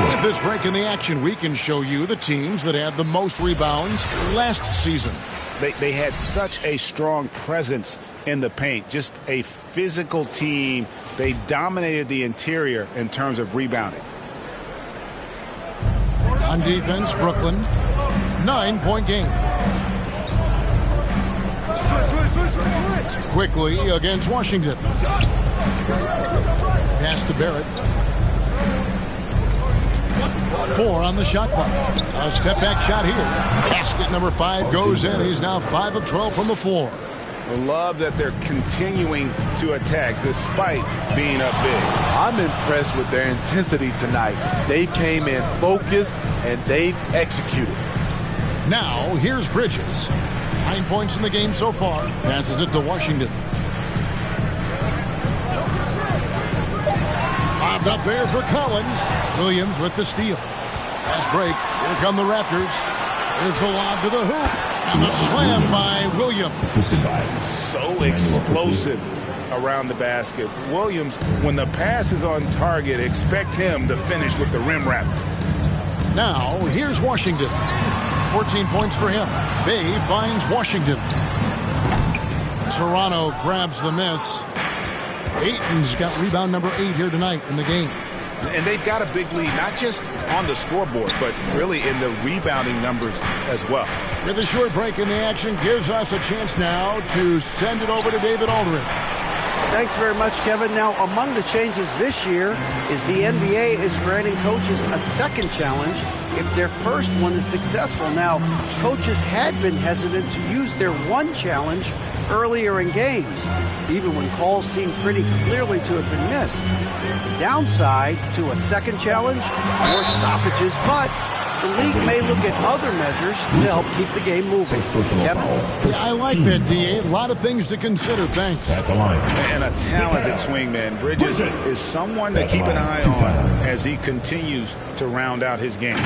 With this break in the action, we can show you the teams that had the most rebounds last season. They had such a strong presence in the paint, just a physical team. They dominated the interior in terms of rebounding. On defense, Brooklyn, 9-point game. Quickly against Washington. Pass to Barrett. 4 on the shot clock. A step-back shot here. Basket number 5 goes in. He's now 5 of 12 from the floor. I love that they're continuing to attack despite being up big. I'm impressed with their intensity tonight. They came in focused and they've executed. Now, here's Bridges. 9 points in the game so far. Passes it to Washington. Bobbed up there for Collins. Williams with the steal. Fast break. Here come the Raptors. Here's the lob to the hoop. And the slam by Williams. So explosive around the basket. Williams, when the pass is on target, expect him to finish with the rim wrap. Now, here's Washington. 14 points for him. Bay finds Washington. Toronto grabs the miss. Ayton's got rebound number 8 here tonight in the game. And they've got a big lead, not just on the scoreboard, but really in the rebounding numbers as well. With a short break in the action, gives us a chance now to send it over to David Aldridge. Thanks very much, Kevin. Now, among the changes this year is the NBA is granting coaches a second challenge if their first one is successful. Now, coaches had been hesitant to use their one challenge earlier in games, even when calls seemed pretty clearly to have been missed. The downside to a second challenge, more stoppages, but the league may look at other measures to help keep the game moving. Kevin? Yeah, I like that, D.A. A lot of things to consider. Thanks. At the line. And a talented swingman. Bridges is someone to keep an eye on as he continues to round out his game.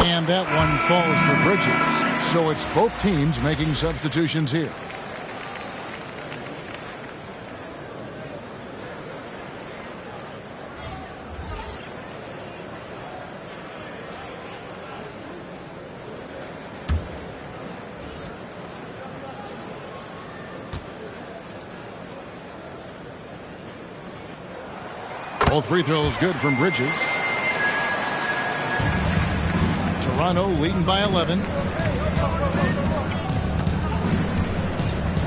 And that one falls for Bridges. So it's both teams making substitutions here. Both free throws good from Bridges. Toronto leading by 11.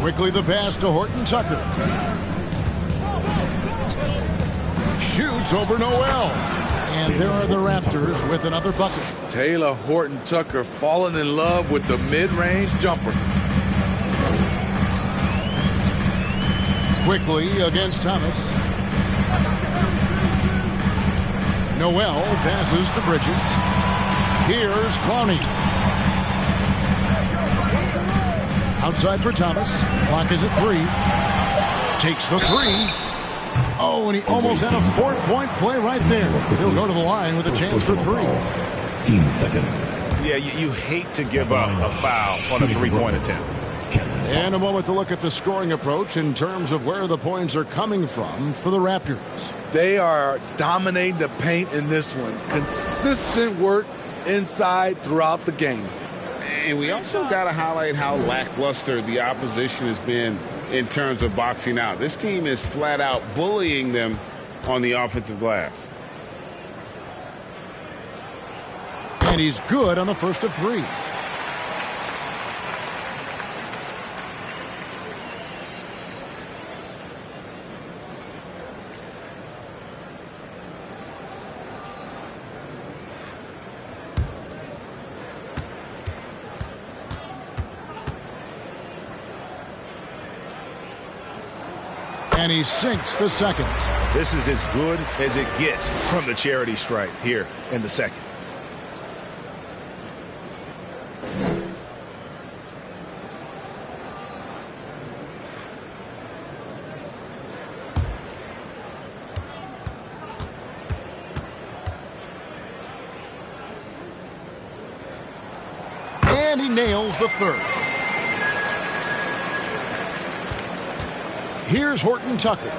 Quickly the pass to Horton Tucker. Shoots over Noel. And there are the Raptors with another bucket. Taylor Horton Tucker falling in love with the mid-range jumper. Quickly against Thomas. Noel passes to Bridges. Here's Clowney. Outside for Thomas. Clock is at 3. Takes the 3. Oh, and he almost had a 4-point play right there. He'll go to the line with a chance for 3. Team second. Yeah, you hate to give up a foul on a three-point attempt. And a moment to look at the scoring approach in terms of where the points are coming from for the Raptors. They are dominating the paint in this one. Consistent work inside throughout the game. And we also got to highlight how lackluster the opposition has been in terms of boxing out. This team is flat out bullying them on the offensive glass. And he's good on the first of 3. And he sinks the second. This is as good as it gets from the charity stripe here in the second. And he nails the third. Here's Horton Tucker.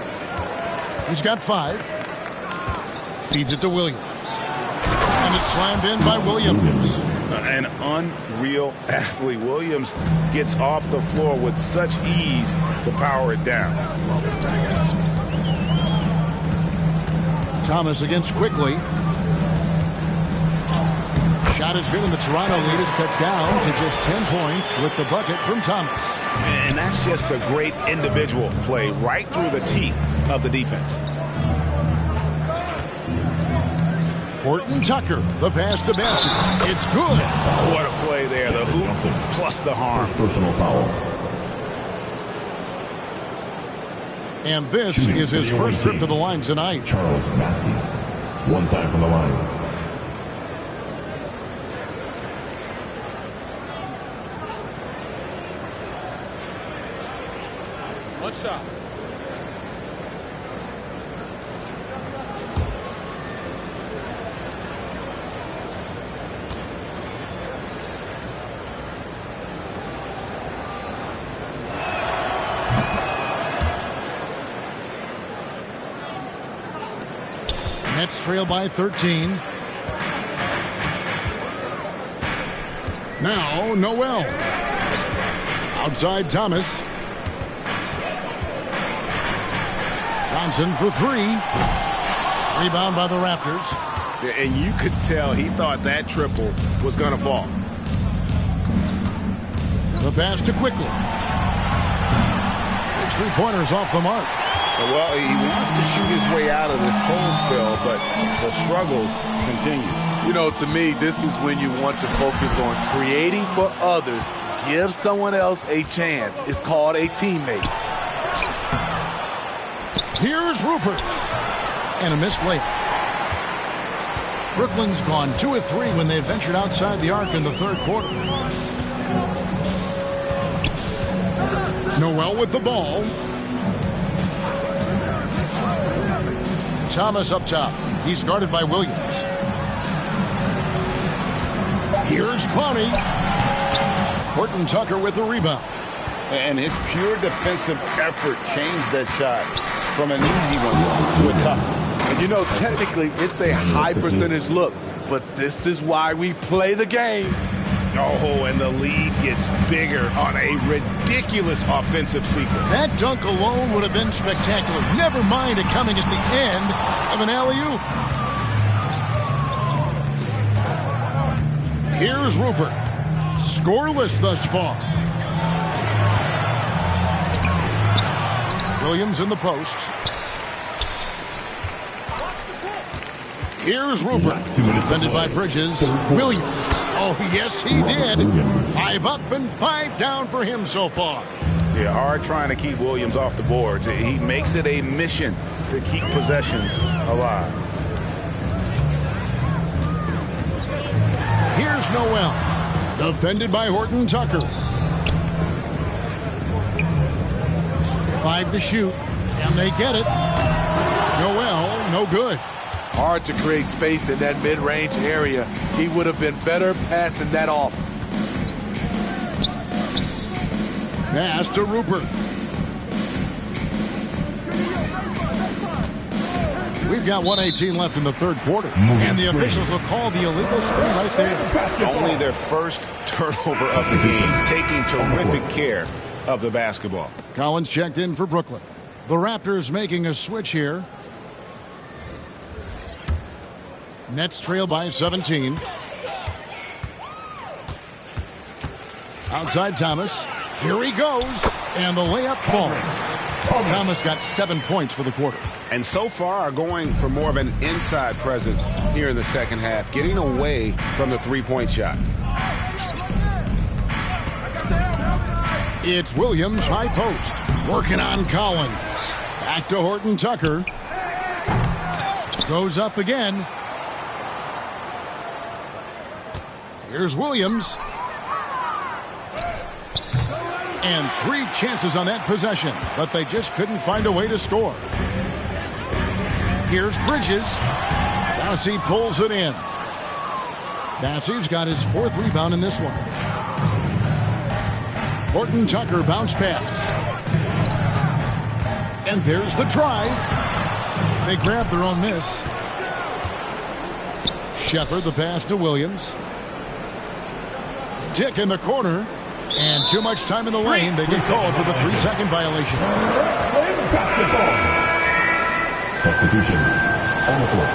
He's got 5. Feeds it to Williams. And it's slammed in by Williams. An unreal athlete. Williams gets off the floor with such ease to power it down. Thomas against Quickly. Shot is good, and the Toronto lead is cut down to just 10 points with the bucket from Thomas. And that's just a great individual play right through the teeth of the defense. Horton Tucker, the pass to Bassett. It's good. What a play there. The hoop plus the harm. First personal foul. And this is his first trip to the line tonight. Charles Massey. One time from the line. One shot. Nets trail by 13. Now, Noel. Outside Thomas. Johnson for three. Rebound by the Raptors. And you could tell he thought that triple was going to fall. The pass to Quickly. His three-pointers off the mark. Well, he wants to shoot his way out of this cold spell, but the struggles continue. You know, to me, this is when you want to focus on creating for others. Give someone else a chance. It's called a teammate. Here's Rupert. And a missed layup. Brooklyn's gone 2 of 3 when they ventured outside the arc in the third quarter. Noel with the ball. Thomas up top. He's guarded by Williams. Here's Clowney. Horton Tucker with the rebound. And his pure defensive effort changed that shot from an easy one to a tough one. And you know, technically, it's a high percentage look, but this is why we play the game. Oh, and the lead gets bigger on a ridiculous offensive sequence. That dunk alone would have been spectacular. Never mind it coming at the end of an alley-oop. Here's Rupert. Scoreless thus far. Williams in the post. Here's Rupert. Defended by Bridges. Williams. Oh, yes, he did. 5 up and 5 down for him so far. Yeah, hard trying to keep Williams off the boards. He makes it a mission to keep possessions alive. Here's Noel. Defended by Horton Tucker. 5 to shoot. And they get it. Noel, no good. Hard to create space in that mid-range area. He would have been better passing that off. Pass to Rupert. We've got 1:18 left in the third quarter. And the officials will call the illegal screen right there. Only their first turnover of the game, taking terrific care of the basketball. Collins checked in for Brooklyn. The Raptors making a switch here. Nets trail by 17. Outside Thomas. Here he goes. And the layup falls. Thomas got 7 points for the quarter. And so far are going for more of an inside presence here in the second half, getting away from the three-point shot. It's Williams high post. Working on Collins. Back to Horton Tucker. Goes up again. Here's Williams. And 3 chances on that possession, but they just couldn't find a way to score. Here's Bridges. Bassey pulls it in. Bassey's got his 4th rebound in this one. Horton Tucker bounce pass. And there's the drive. They grab their own miss. Shepard the pass to Williams. Dick in the corner. And too much time in the lane. They get called for the 3-second violation. Basketball. Substitutions on the floor.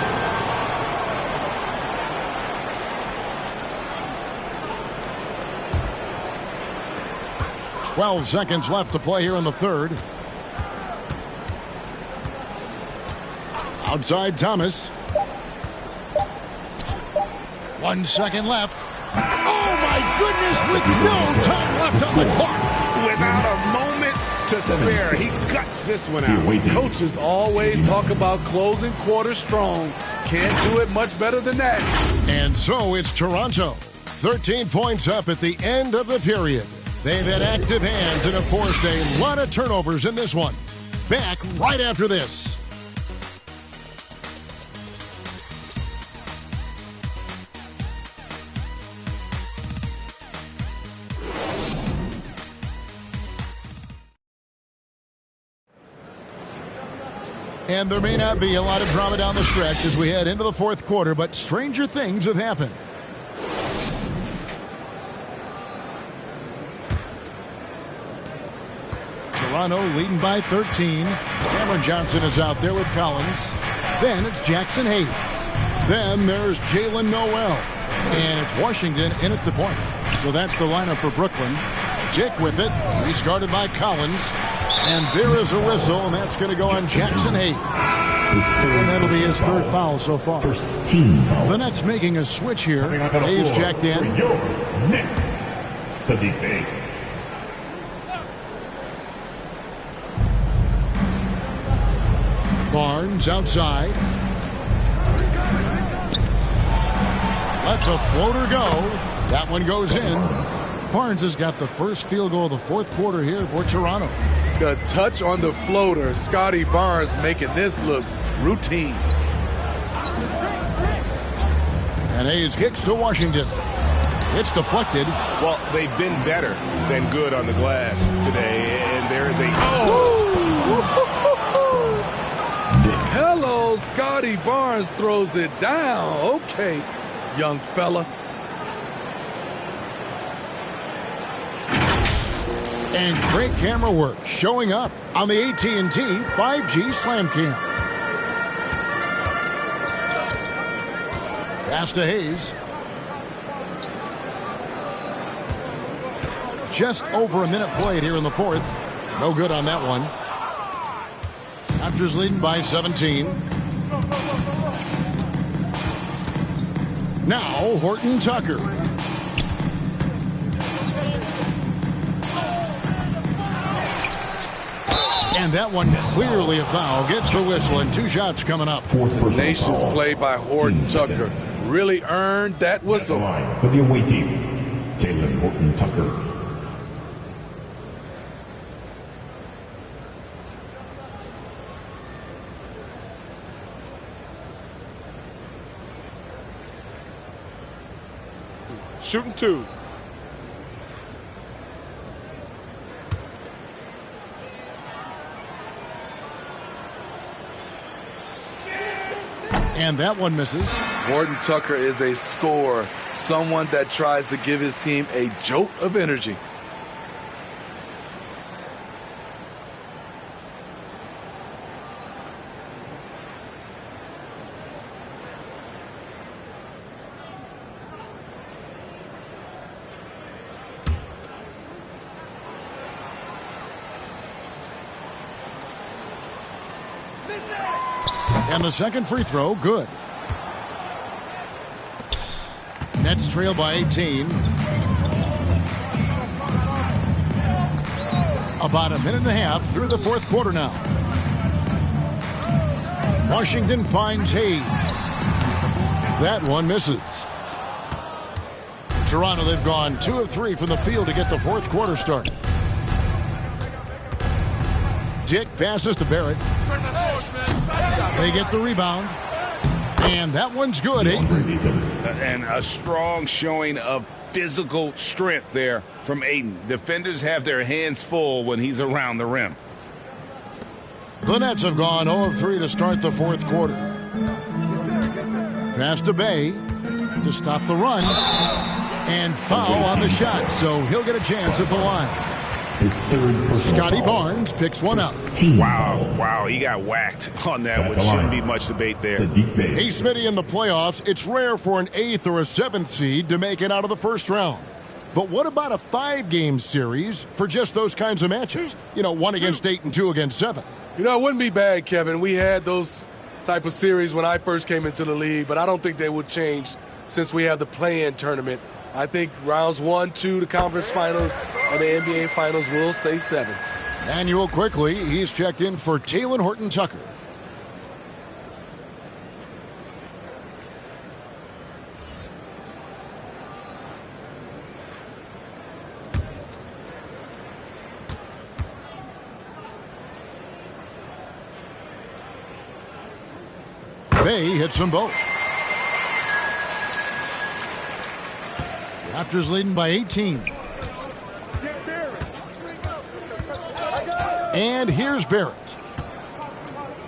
12 seconds left to play here in the third. Outside Thomas. 1 second left. Oh my goodness, with no time left on the clock. Without a moment to spare, he guts this one out. Coaches always talk about closing quarters strong. Can't do it much better than that. And so it's Toronto. 13 points up at the end of the period. They've had active hands and have forced a lot of turnovers in this one. Back right after this. And there may not be a lot of drama down the stretch as we head into the fourth quarter, but stranger things have happened. Toronto leading by 13. Cameron Johnson is out there with Collins. Then it's Jackson Hayes. Then there's Jalen Noel. And it's Washington in at the point. So that's the lineup for Brooklyn. Dick with it. Restarted by Collins. And there is a whistle, and that's going to go on Jackson Hayes. And that'll be his third foul so far. First team foul. The Nets making a switch here. Hayes jacked in. Your Nets, Sadiq Bey. Barnes outside. Lets a floater go. That one goes in. Barnes has got the first field goal of the fourth quarter here for Toronto. The touch on the floater, Scotty Barnes making this look routine. And Hayes kicks to Washington. It's deflected. Well, they've been better than good on the glass today, and there is a... Hello, Scotty Barnes throws it down. Okay, young fella. And great camera work showing up on the AT&T 5G Slam Cam. Pass to Hayes. Just over a minute played here in the fourth. No good on that one. Raptors leading by 17. Now Horton Tucker. And that one clearly a foul. Gets the whistle and two shots coming up. Tenacious play by Horton Tucker. Really earned that whistle. For the away team, Taylor Horton Tucker. Shooting two. And that one misses. Horton Tucker is a scorer, someone that tries to give his team a jolt of energy. And the second free throw, good. Nets trail by 18. About a minute and a half through the fourth quarter now. Washington finds Hayes. That one misses. Toronto, they've gone 2 of 3 from the field to get the fourth quarter started. Dick passes to Barrett. They get the rebound. And that one's good. And a strong showing of physical strength there from Ayton. Defenders have their hands full when he's around the rim. The Nets have gone 0 of 3 to start the fourth quarter. Pass to Bay to stop the run. And foul on the shot, so he'll get a chance at the line. His third Scotty Barnes picks one up. Wow, he got whacked on that, which shouldn't be much debate there. Hey, Smitty, in the playoffs, it's rare for an 8th or a 7th seed to make it out of the first round. But what about a 5-game series for just those kinds of matchups? You know, 1 against 8 and 2 against 7. You know, it wouldn't be bad, Kevin. We had those type of series when I first came into the league, but I don't think they would change since we have the play-in tournament. I think rounds 1, 2, the conference finals, and the NBA finals will stay 7. Manuel quickly, he's checked in for Taylor Horton Tucker. Bay hits them both. Raptors leading by 18. And here's Barrett.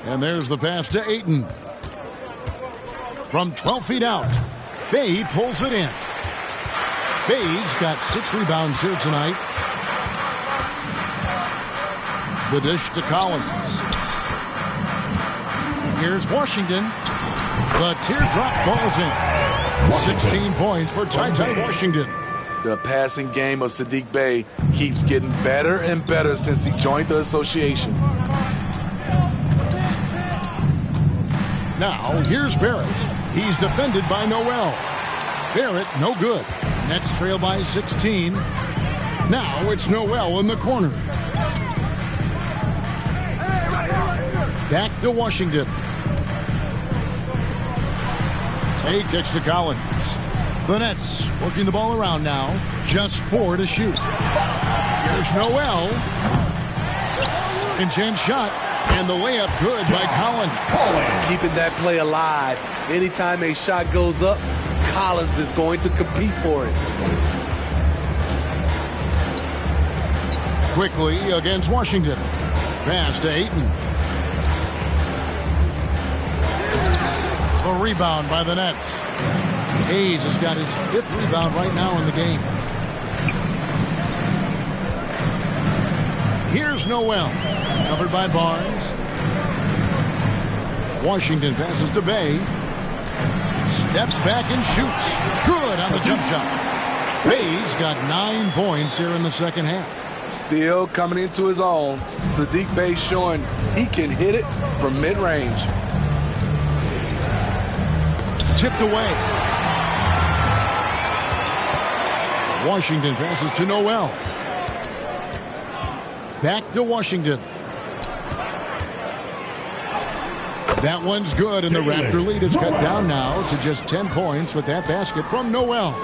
And there's the pass to Ayton. From 12 feet out, Bay pulls it in. Bay's got 6 rebounds here tonight. The dish to Collins. Here's Washington. The teardrop falls in. 16 points for Ty Washington. The passing game of Saddiq Bey keeps getting better and better since he joined the association. Now, here's Barrett. He's defended by Noel. Barrett, no good. Nets trail by 16. Now it's Noel in the corner. Back to Washington. Hey, kicks to Collins. The Nets working the ball around now. Just 4 to shoot. Here's Noel. Second chance shot. And the layup good by Collins. Keeping that play alive. Anytime a shot goes up, Collins is going to compete for it. Quickly against Washington. Pass to Ayton. A rebound by the Nets. Hayes has got his 5th rebound right now in the game. Here's Noel. Covered by Barnes. Washington passes to Bay. Steps back and shoots. Good on the jump shot. Bay's got 9 points here in the second half. Still coming into his own. Saddiq Bey showing he can hit it from mid-range. Tipped away. Washington passes to Noel. Back to Washington. That one's good, and the Raptor lead is cut down now to just 10 points with that basket from Noel.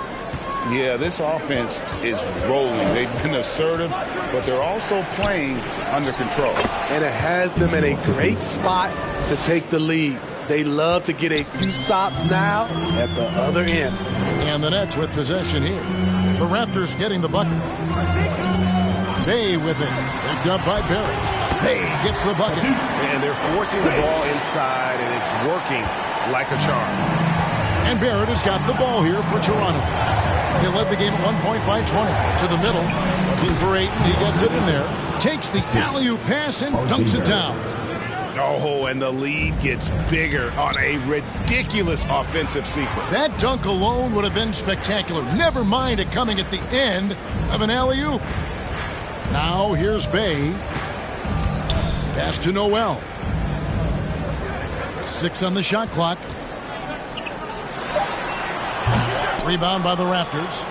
Yeah, this offense is rolling. They've been assertive, but they're also playing under control. And it has them in a great spot to take the lead. They love to get a few stops now at the other end. And the Nets with possession here. The Raptors getting the bucket. Bay with it. Picked up by Barrett. Bay gets the bucket. And they're forcing the ball inside, and it's working like a charm. And Barrett has got the ball here for Toronto. They led the game at 1 point by 20. To the middle. Looking for Ayton. He gets it in there. Takes the alley-oop pass and dunks it down. Oh, and the lead gets bigger on a ridiculous offensive sequence. That dunk alone would have been spectacular. Never mind it coming at the end of an alley-oop. Now here's Bay. Pass to Noel. 6 on the shot clock. Rebound by the Raptors.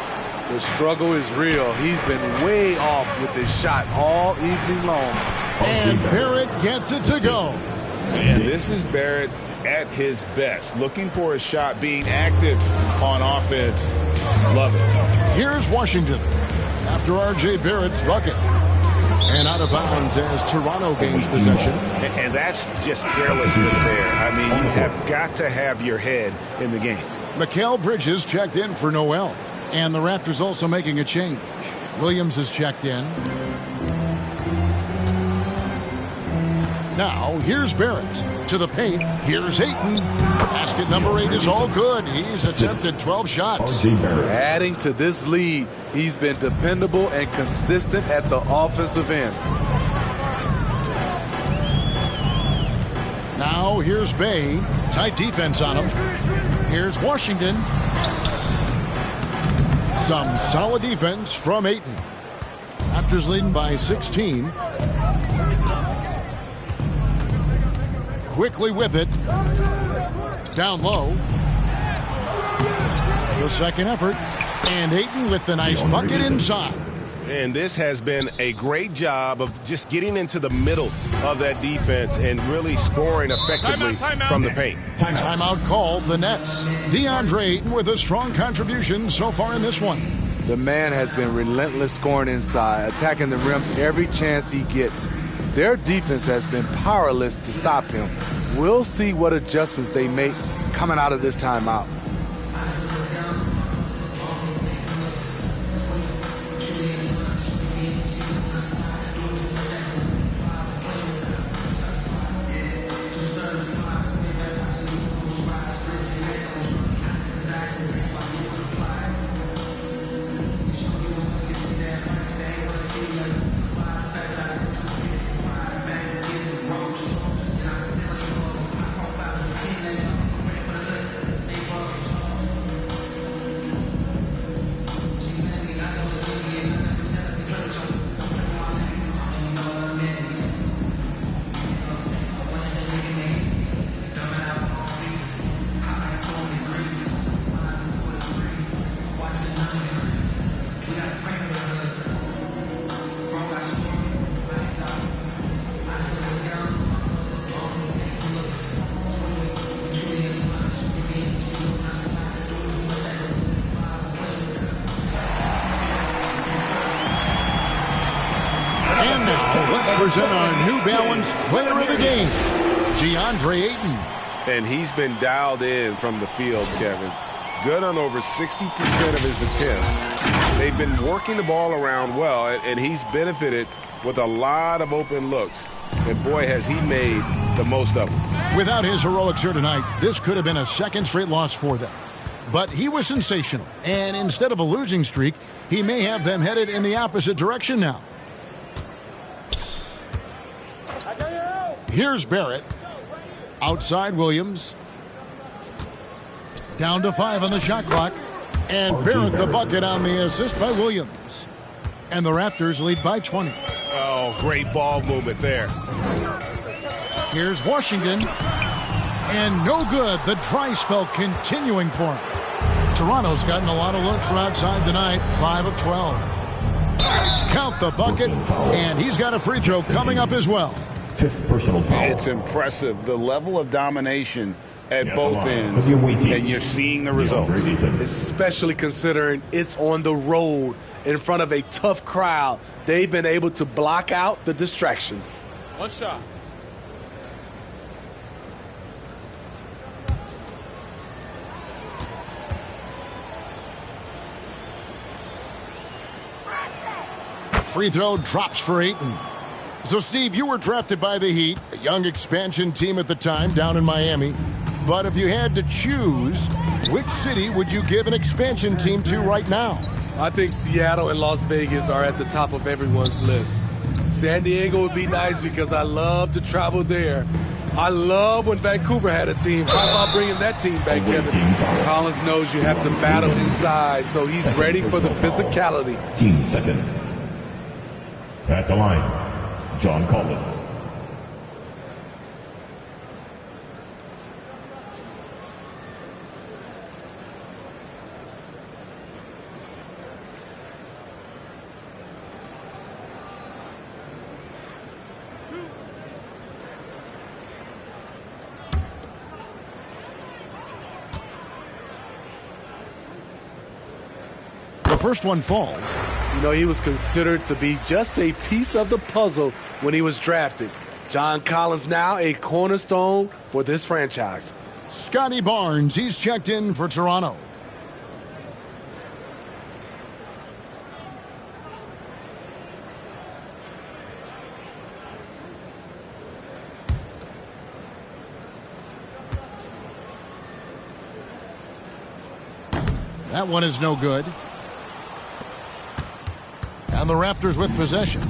The struggle is real. He's been way off with his shot all evening long. And Barrett gets it to go. And this is Barrett at his best. Looking for a shot, being active on offense. Love it. Here's Washington after R.J. Barrett's bucket. And out of bounds as Toronto gains possession. And that's just carelessness there. I mean, you have got to have your head in the game. Mikal Bridges checked in for Noel. And the Raptors also making a change. Williams is checked in. Now, here's Barrett. To the paint. Here's Ayton. Basket number 8 is all good. He's attempted 12 shots. Adding to this lead, he's been dependable and consistent at the offensive end. Now, here's Bay. Tight defense on him. Here's Washington. Some solid defense from Ayton. Raptors leading by 16. Quickly with it. Down low. The second effort. And Ayton with the nice bucket inside. And this has been a great job of just getting into the middle of that defense and really scoring effectively from the paint. Timeout called the Nets. DeAndre Ayton with a strong contribution so far in this one. The man has been relentless scoring inside, attacking the rim every chance he gets. Their defense has been powerless to stop him. We'll see what adjustments they make coming out of this timeout. Let's present our New Balance Player of the Game, DeAndre Ayton. And he's been dialed in from the field, Kevin. Good on over 60% of his attempts. They've been working the ball around well, and he's benefited with a lot of open looks. And boy, has he made the most of them. Without his heroics here tonight, this could have been a second straight loss for them. But he was sensational, and instead of a losing streak, he may have them headed in the opposite direction now. Here's Barrett. Outside Williams. Down to 5 on the shot clock. And Barrett the bucket on the assist by Williams. And the Raptors lead by 20. Oh, great ball movement there. Here's Washington. And no good. The dry spell continuing for him. Toronto's gotten a lot of looks from outside tonight. 5 of 12. Count the bucket. And he's got a free throw coming up as well. 5th personal foul. It's impressive, the level of domination at both ends, and you're seeing the results. Especially considering it's on the road in front of a tough crowd. They've been able to block out the distractions. One shot. Free throw drops for Ayton. So, Steve, you were drafted by the Heat, a young expansion team at the time down in Miami. But if you had to choose, which city would you give an expansion team to right now? I think Seattle and Las Vegas are at the top of everyone's list. San Diego would be nice because I love to travel there. I love when Vancouver had a team. How about bringing that team back, Kevin? Collins knows you have to battle inside, so he's ready for the physicality. Team second. At the line, John Collins. The first one falls. You know, he was considered to be just a piece of the puzzle when he was drafted. John Collins now a cornerstone for this franchise. Scotty Barnes, he's checked in for Toronto. That one is no good. And the Raptors with possession.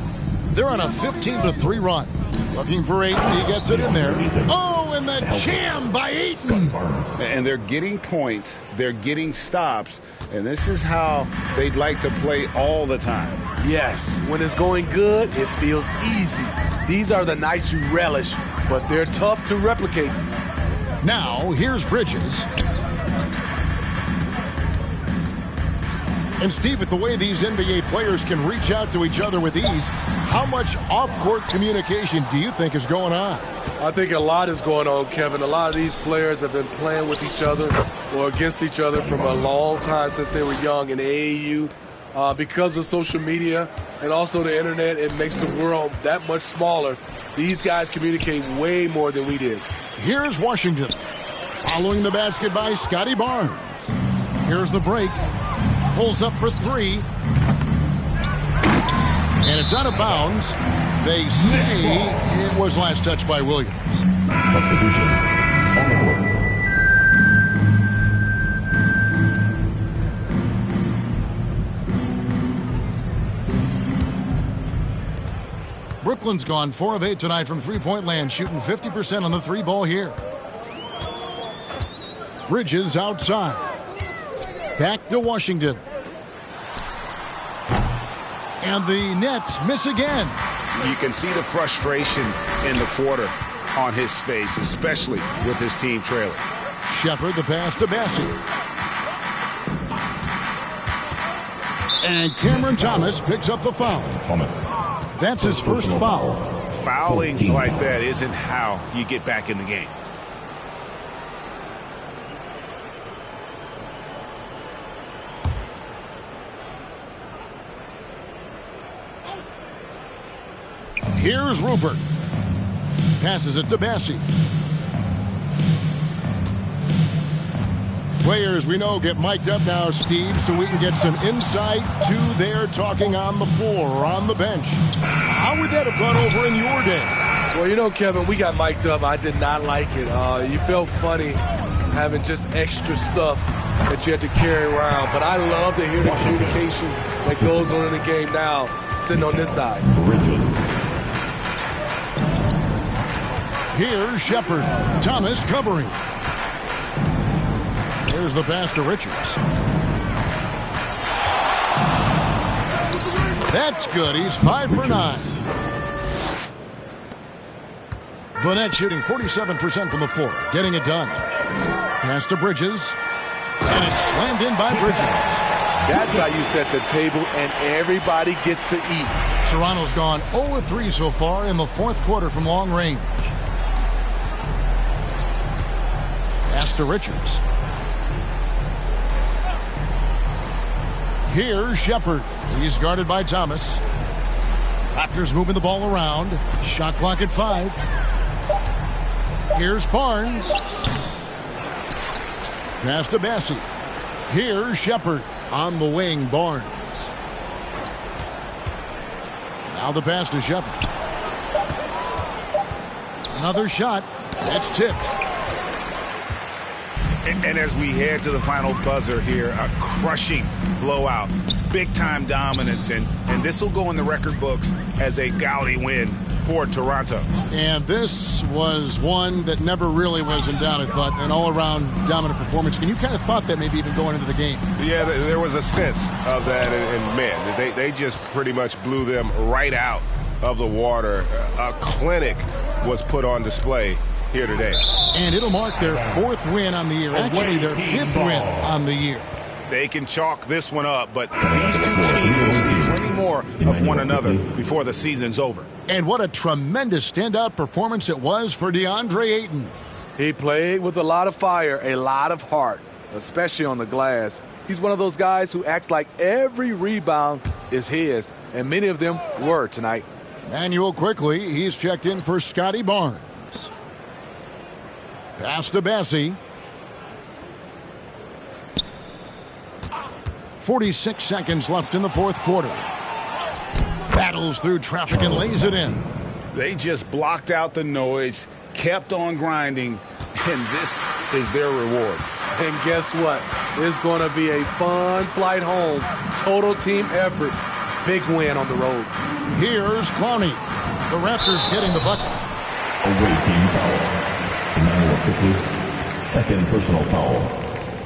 They're on a 15-3 run. Looking for Ayton. He gets it in there. Oh, and the jam by Ayton. And they're getting points. They're getting stops. And this is how they'd like to play all the time. Yes, when it's going good, it feels easy. These are the nights you relish, but they're tough to replicate. Now, here's Bridges. And Steve, with the way these NBA players can reach out to each other with ease, how much off-court communication do you think is going on? I think a lot is going on, Kevin. A lot of these players have been playing with each other or against each other from a long time since they were young in AAU. Because of social media and also the internet, it makes the world that much smaller. These guys communicate way more than we did. Here's Washington. Following the basket by Scotty Barnes. Here's the break. Pulls up for three. And it's out of bounds. They say it was last touched by Williams. Substitutions on the court. Brooklyn's gone 4 of 8 tonight from three-point land, shooting 50% on the three ball here. Bridges outside. Back to Washington. And the Nets miss again. You can see the frustration in the quarter on his face, especially with his team trailing. Shepard the pass to Bassey. And Cameron Thomas picks up the foul. Thomas. That's his first foul. Fouling like that isn't how you get back in the game. Here's Rupert. Passes it to Bassi. Players we know get mic'd up now, Steve, so we can get some insight to their talking on the floor or on the bench. How would that have gone over in your day? Well, you know, Kevin, we got mic'd up. I did not like it. You felt funny having just extra stuff that you had to carry around. But I love to hear the communication that goes on in the game now, sitting on this side. Here's Shepard. Thomas covering. Here's the pass to Richards. That's good. He's 5 for 9. Burnett shooting 47% from the floor. Getting it done. Pass to Bridges. And it's slammed in by Bridges. That's how you set the table, and everybody gets to eat. Toronto's gone 0-3 so far in the fourth quarter from long range. Pass to Richards. Here's Shepard. He's guarded by Thomas. Raptors moving the ball around. Shot clock at 5. Here's Barnes. Pass to Bassi. Here's Shepard. On the wing, Barnes. Now the pass to Shepard. Another shot. That's tipped. And as we head to the final buzzer here, a crushing blowout, big-time dominance, and this will go in the record books as a gaudy win for Toronto. And this was one that never really was in doubt, I thought, an all-around dominant performance. And you kind of thought that maybe even going into the game. Yeah, there was a sense of that, and man, they just pretty much blew them right out of the water. A clinic was put on display here today. And it'll mark their 4th win on the year. Actually, their 5th win on the year. They can chalk this one up, but these two teams will see plenty more of one another before the season's over. And what a tremendous standout performance it was for DeAndre Ayton. He played with a lot of fire, a lot of heart, especially on the glass. He's one of those guys who acts like every rebound is his, and many of them were tonight. Manuel quickly, he's checked in for Scotty Barnes. Pass to Bassi. 46 seconds left in the fourth quarter. Battles through traffic and lays it in. They just blocked out the noise, kept on grinding, and this is their reward. And guess what? It's going to be a fun flight home. Total team effort. Big win on the road. Here's Clowney. The Raptors getting the bucket. Away team foul. Emmanuel quickly. 2nd personal foul.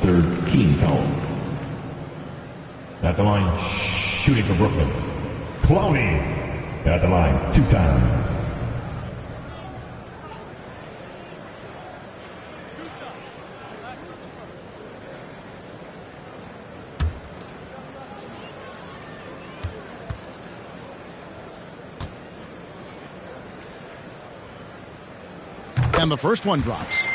3rd team foul. At the line, shooting for Brooklyn. Clowney at the line 2 times. And the first one drops.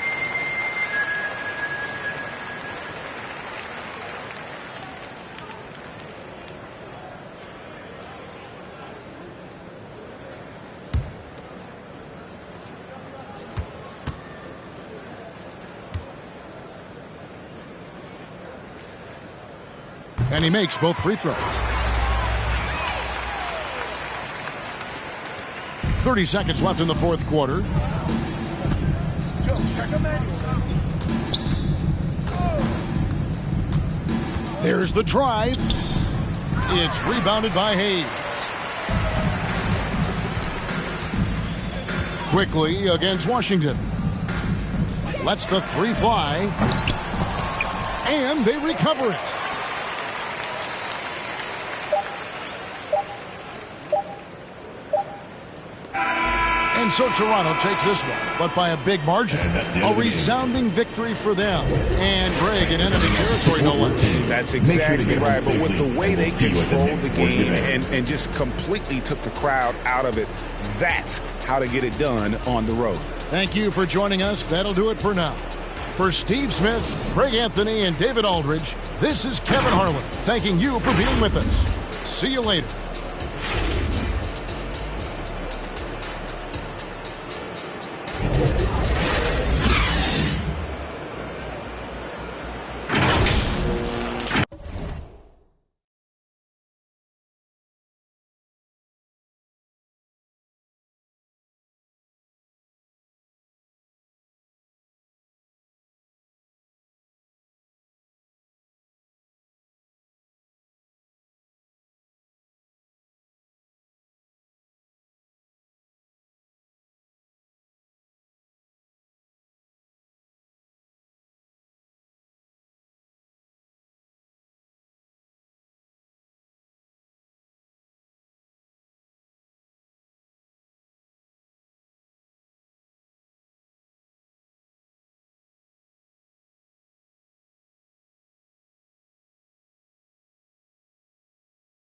And he makes both free throws. 30 seconds left in the fourth quarter. There's the drive. It's rebounded by Hayes. Quickly against Washington. Lets the 3 fly. And they recover it. And so Toronto takes this one, but by a big margin. A resounding victory for them. And Greg in enemy territory, no less. That's exactly right. But with the way they controlled the game and just completely took the crowd out of it, that's how to get it done on the road. Thank you for joining us. That'll do it for now. For Steve Smith, Greg Anthony, and David Aldridge, this is Kevin Harlan thanking you for being with us. See you later.